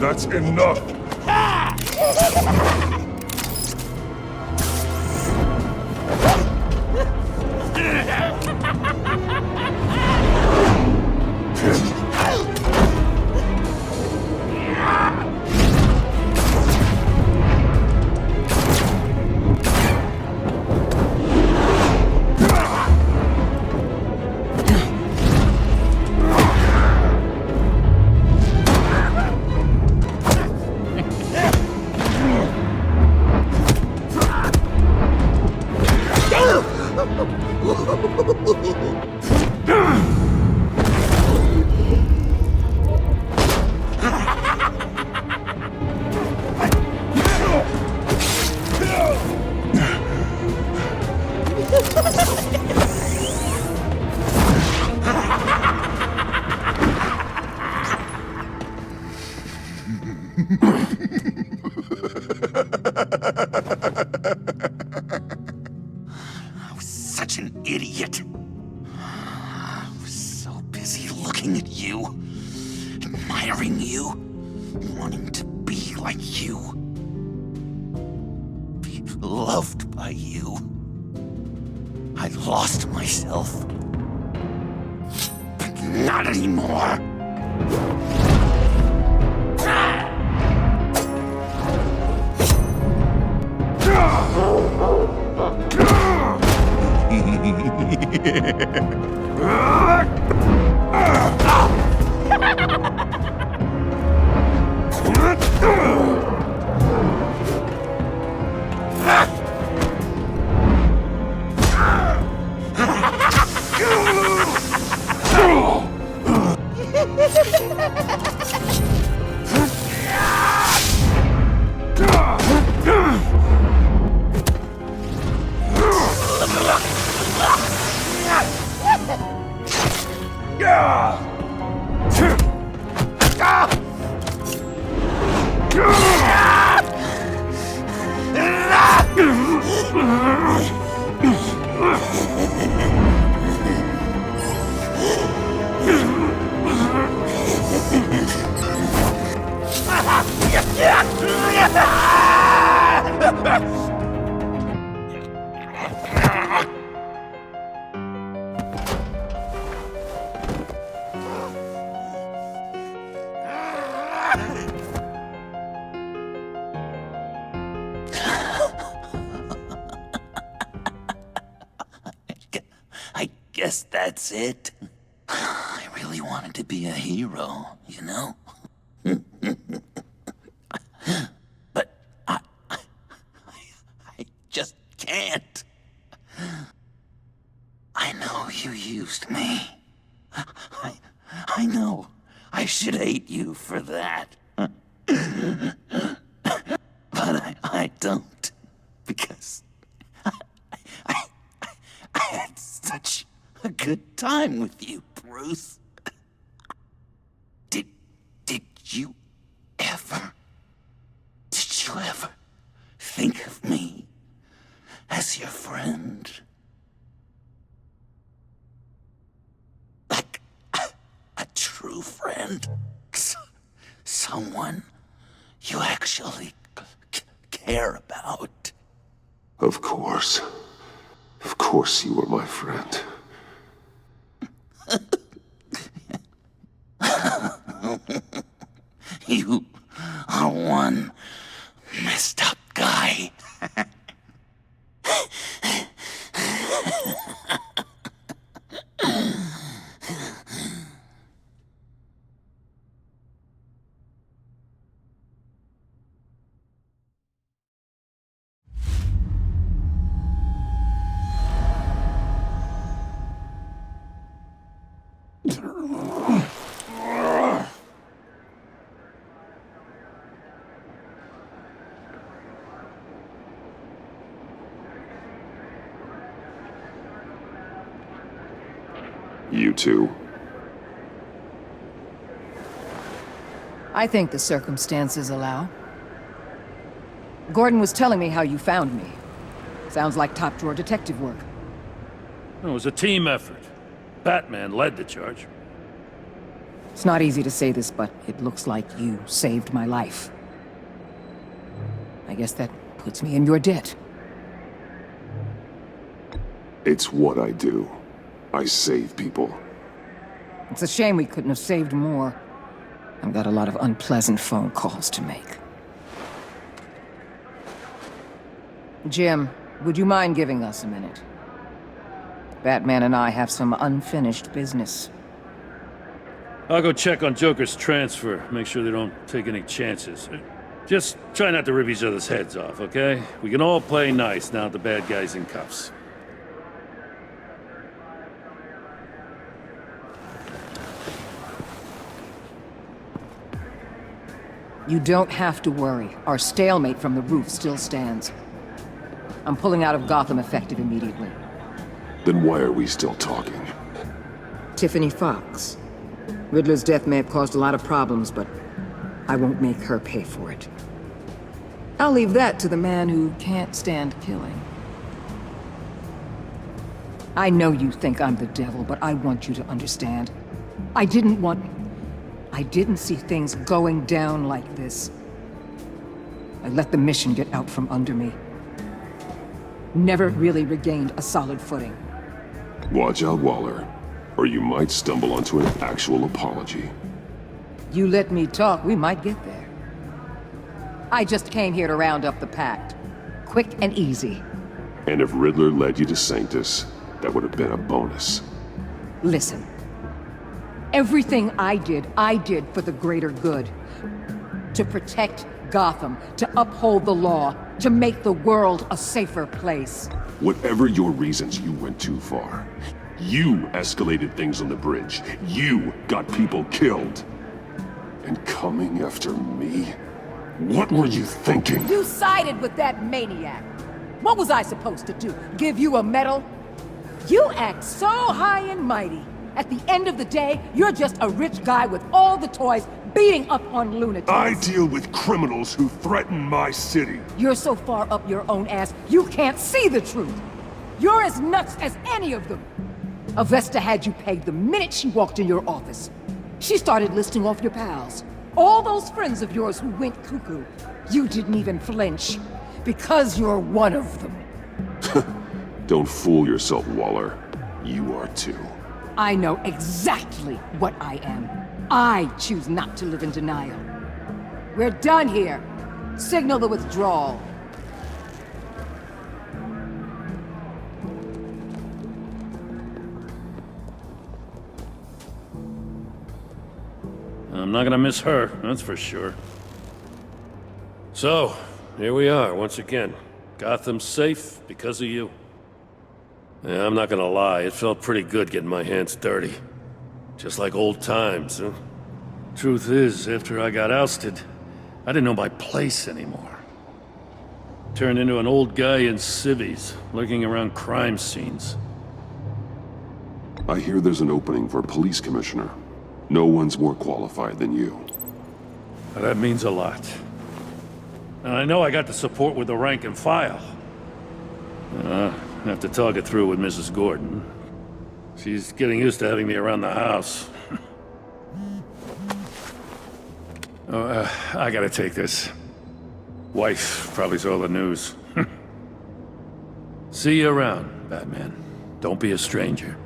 That's enough! I was such an idiot. I was so busy looking at you, admiring you, wanting to be like you, be loved by you. I lost myself. Not anymore. I guess that's it. I really wanted to be a hero, you know? But I just can't. I know you used me. I know I should hate you for that. But I don't. Because I had such a good time with you, Bruce. Did you ever think of me as your friend? Like a true friend? Someone you actually care about? Of course. Of course you were my friend. You are one messed up guy. You too. I think the circumstances allow. Gordon was telling me how you found me. Sounds like top-drawer detective work. It was a team effort. Batman led the charge. It's not easy to say this, but it looks like you saved my life. I guess that puts me in your debt. It's what I do. I save people. It's a shame we couldn't have saved more. I've got a lot of unpleasant phone calls to make. Jim, would you mind giving us a minute? Batman and I have some unfinished business. I'll go check on Joker's transfer, make sure they don't take any chances. Just try not to rip each other's heads off, okay? We can all play nice now that the bad guy's in cuffs. You don't have to worry. Our stalemate from the roof still stands. I'm pulling out of Gotham effective immediately. Then why are we still talking? Tiffany Fox. Riddler's death may have caused a lot of problems, but I won't make her pay for it. I'll leave that to the man who can't stand killing. I know you think I'm the devil, but I want you to understand. I didn't see things going down like this. I let the mission get out from under me. Never really regained a solid footing. Watch out, Waller. Or you might stumble onto an actual apology. You let me talk, we might get there. I just came here to round up the Pact. Quick and easy. And if Riddler led you to Sanctus, that would have been a bonus. Listen. Everything I did for the greater good. To protect Gotham, to uphold the law, to make the world a safer place. Whatever your reasons, you went too far. You escalated things on the bridge. You got people killed. And coming after me? What were you thinking? You sided with that maniac. What was I supposed to do? Give you a medal? You act so high and mighty. At the end of the day, you're just a rich guy with all the toys beating up on lunatics. I deal with criminals who threaten my city. You're so far up your own ass, you can't see the truth. You're as nuts as any of them. Avesta had you pegged the minute she walked in your office. She started listing off your pals. All those friends of yours who went cuckoo. You didn't even flinch. Because you're one of them. Don't fool yourself, Waller. You are too. I know exactly what I am. I choose not to live in denial. We're done here. Signal the withdrawal. I'm not gonna miss her, that's for sure. So, here we are, once again. Gotham's safe because of you. Yeah, I'm not gonna lie, it felt pretty good getting my hands dirty. Just like old times, huh? Truth is, after I got ousted, I didn't know my place anymore. Turned into an old guy in civvies, lurking around crime scenes. I hear there's an opening for police commissioner. No one's more qualified than you. That means a lot. And I know I got the support with the rank and file. I have to talk it through with Mrs. Gordon. She's getting used to having me around the house. I gotta take this. Wife probably saw the news. See you around, Batman. Don't be a stranger.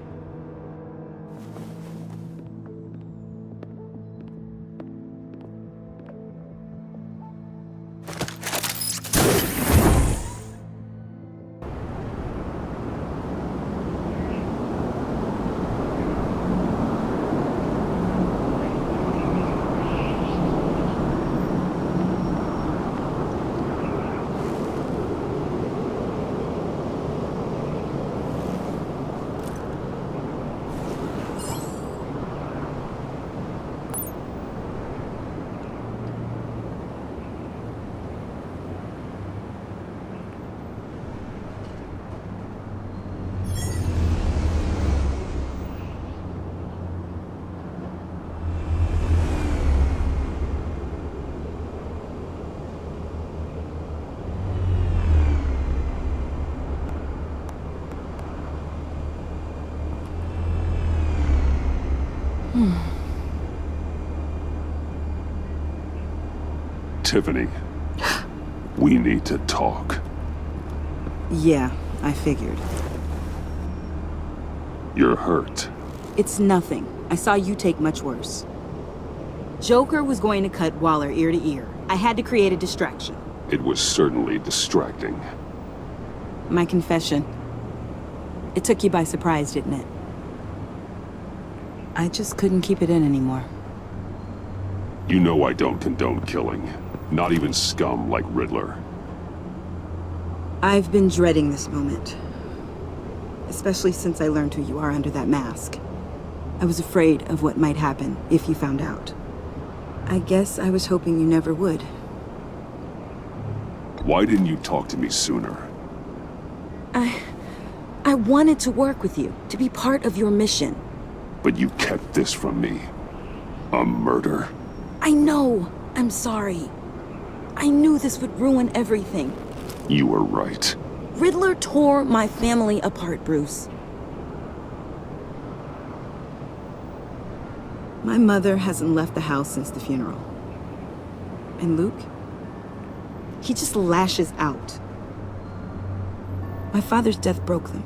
Tiffany, we need to talk. Yeah, I figured. You're hurt. It's nothing. I saw you take much worse. Joker was going to cut Waller ear to ear. I had to create a distraction. It was certainly distracting. My confession. It took you by surprise, didn't it? I just couldn't keep it in anymore. You know I don't condone killing. Not even scum like Riddler. I've been dreading this moment. Especially since I learned who you are under that mask. I was afraid of what might happen if you found out. I guess I was hoping you never would. Why didn't you talk to me sooner? I wanted to work with you, to be part of your mission. But you kept this from me. A murder? I know. I'm sorry. I knew this would ruin everything. You were right. Riddler tore my family apart, Bruce. My mother hasn't left the house since the funeral. And Luke? He just lashes out. My father's death broke them.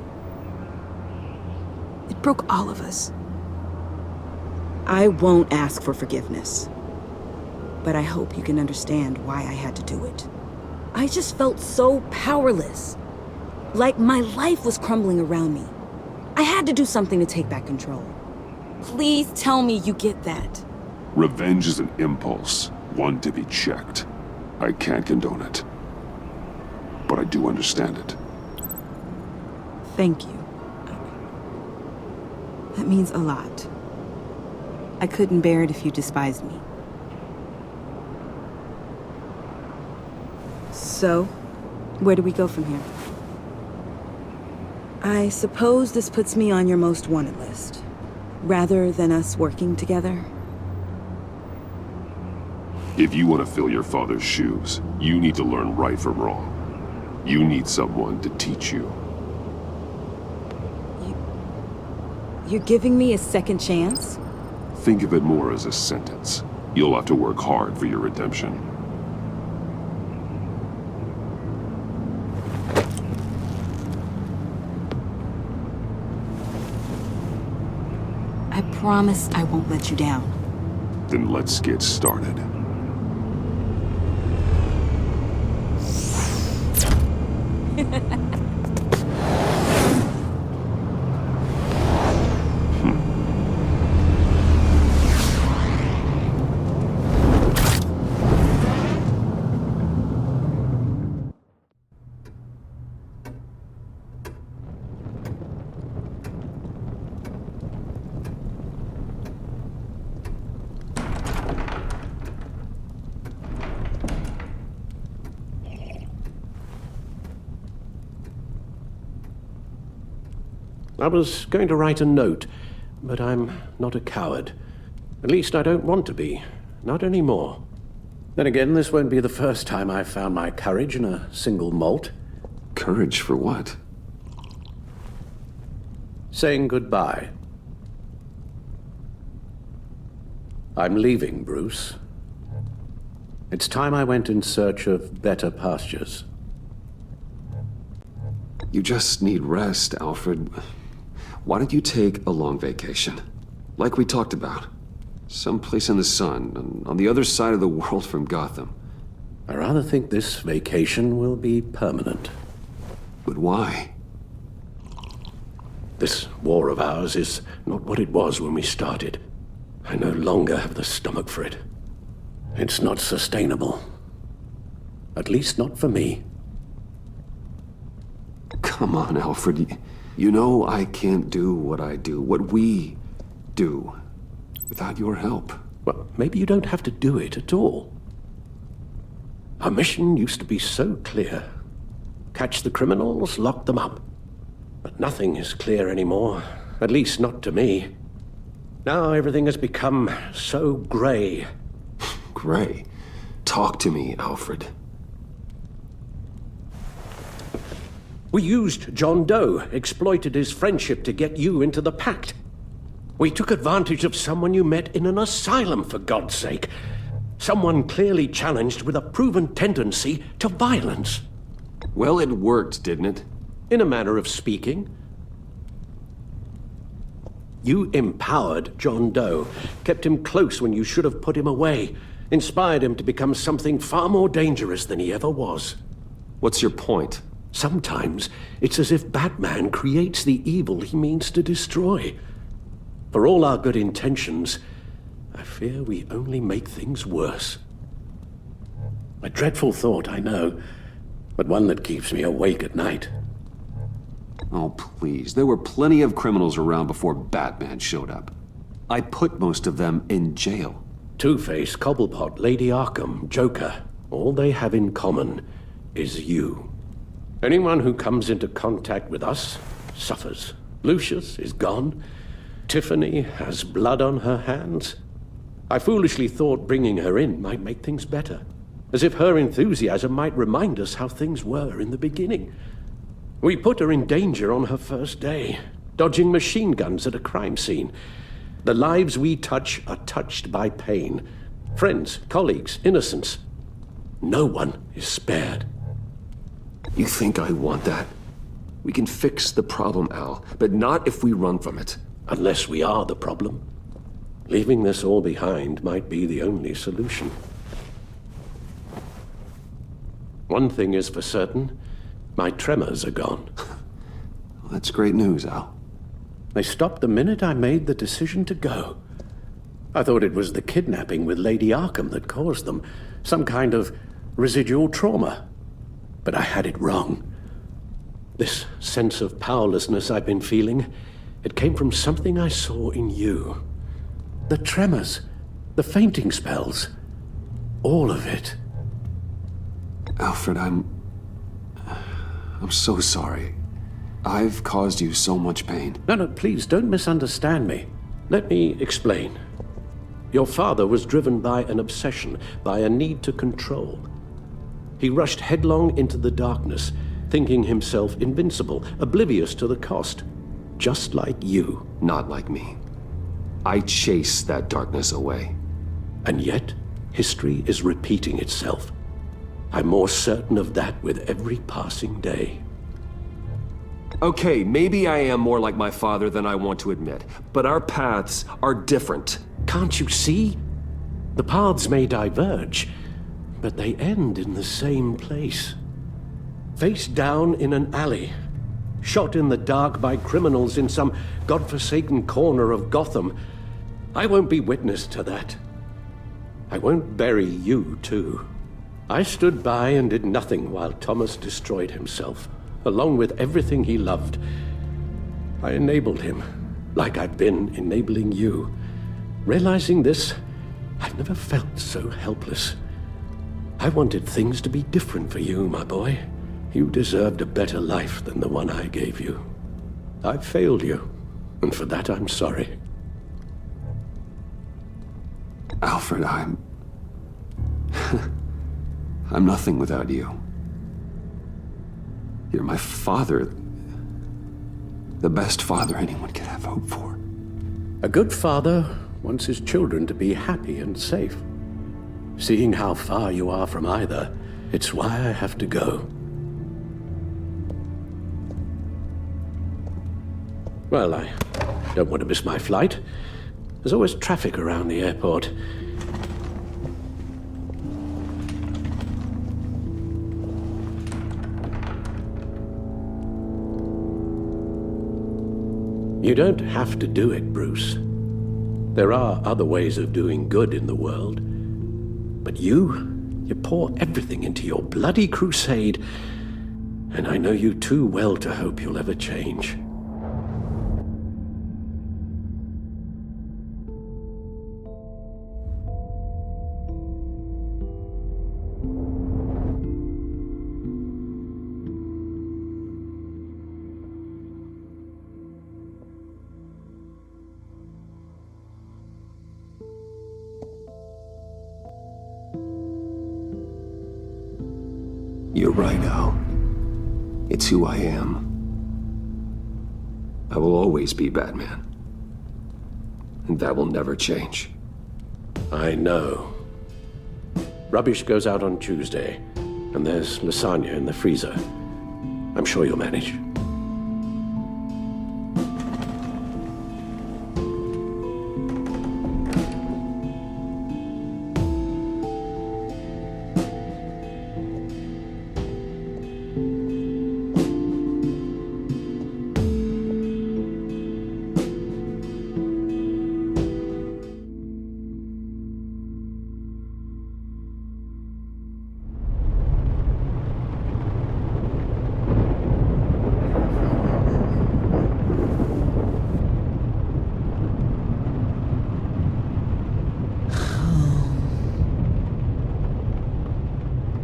It broke all of us. I won't ask for forgiveness. But I hope you can understand why I had to do it. I just felt so powerless. Like my life was crumbling around me. I had to do something to take back control. Please tell me you get that. Revenge is an impulse, one to be checked. I can't condone it. But I do understand it. Thank you. That means a lot. I couldn't bear it if you despised me. So, where do we go from here? I suppose this puts me on your most wanted list, rather than us working together. If you want to fill your father's shoes, you need to learn right from wrong. You need someone to teach you. You're giving me a second chance? Think of it more as a sentence. You'll have to work hard for your redemption. I promise I won't let you down. Then let's get started. I was going to write a note, but I'm not a coward. At least I don't want to be. Not anymore. Then again, this won't be the first time I've found my courage in a single malt. Courage for what? Saying goodbye. I'm leaving, Bruce. It's time I went in search of better pastures. You just need rest, Alfred. Why don't you take a long vacation? Like we talked about. Someplace in the sun, on the other side of the world from Gotham. I rather think this vacation will be permanent. But why? This war of ours is not what it was when we started. I no longer have the stomach for it. It's not sustainable. At least not for me. Come on, Alfred. You know I can't do what I do, what we do, without your help. Well, maybe you don't have to do it at all. Our mission used to be so clear. Catch the criminals, lock them up. But nothing is clear anymore, at least not to me. Now everything has become so gray. Gray? Talk to me, Alfred. We used John Doe, exploited his friendship to get you into the pact. We took advantage of someone you met in an asylum, for God's sake. Someone clearly challenged with a proven tendency to violence. Well, it worked, didn't it? In a manner of speaking. You empowered John Doe, kept him close when you should have put him away, inspired him to become something far more dangerous than he ever was. What's your point? Sometimes it's as if Batman creates the evil he means to destroy. For all our good intentions, I fear we only make things worse. A dreadful thought, I know, but one that keeps me awake at night. Oh, please. There were plenty of criminals around before Batman showed up. I put most of them in jail. Two-Face, Cobblepot, Lady Arkham, Joker, all they have in common is you. Anyone who comes into contact with us suffers. Lucius is gone. Tiffany has blood on her hands. I foolishly thought bringing her in might make things better, as if her enthusiasm might remind us how things were in the beginning. We put her in danger on her first day, dodging machine guns at a crime scene. The lives we touch are touched by pain. Friends, colleagues, innocents. No one is spared. You think I want that? We can fix the problem, Al, but not if we run from it. Unless we are the problem. Leaving this all behind might be the only solution. One thing is for certain, my tremors are gone. Well, that's great news, Al. They stopped the minute I made the decision to go. I thought it was the kidnapping with Lady Arkham that caused them, some kind of residual trauma. But I had it wrong. This sense of powerlessness I've been feeling, it came from something I saw in you. The tremors, the fainting spells, all of it. Alfred, I'm so sorry. I've caused you so much pain. No, please, don't misunderstand me. Let me explain. Your father was driven by an obsession, by a need to control. He rushed headlong into the darkness, thinking himself invincible, oblivious to the cost. Just like you. Not like me. I chased that darkness away. And yet, history is repeating itself. I'm more certain of that with every passing day. Okay, maybe I am more like my father than I want to admit, but our paths are different. Can't you see? The paths may diverge, but they end in the same place. Face down in an alley, shot in the dark by criminals in some godforsaken corner of Gotham. I won't be witness to that. I won't bury you, too. I stood by and did nothing while Thomas destroyed himself, along with everything he loved. I enabled him, like I've been enabling you. Realizing this, I've never felt so helpless. I wanted things to be different for you, my boy. You deserved a better life than the one I gave you. I failed you, and for that I'm sorry. Alfred, I'm nothing without you. You're my father. The best father anyone could have hoped for. A good father wants his children to be happy and safe. Seeing how far you are from either, it's why I have to go. Well, I don't want to miss my flight. There's always traffic around the airport. You don't have to do it, Bruce. There are other ways of doing good in the world. But you pour everything into your bloody crusade, and I know you too well to hope you'll ever change. You're right, Al. It's who I am. I will always be Batman. And that will never change. I know. Rubbish goes out on Tuesday, and there's lasagna in the freezer. I'm sure you'll manage.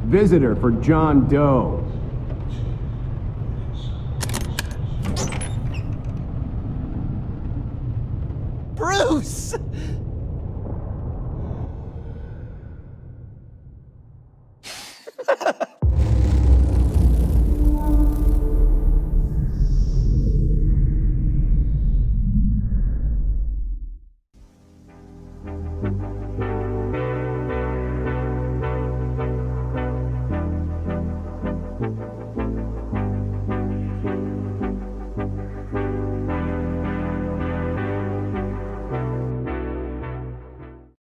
Visitor for John Doe. Bruce!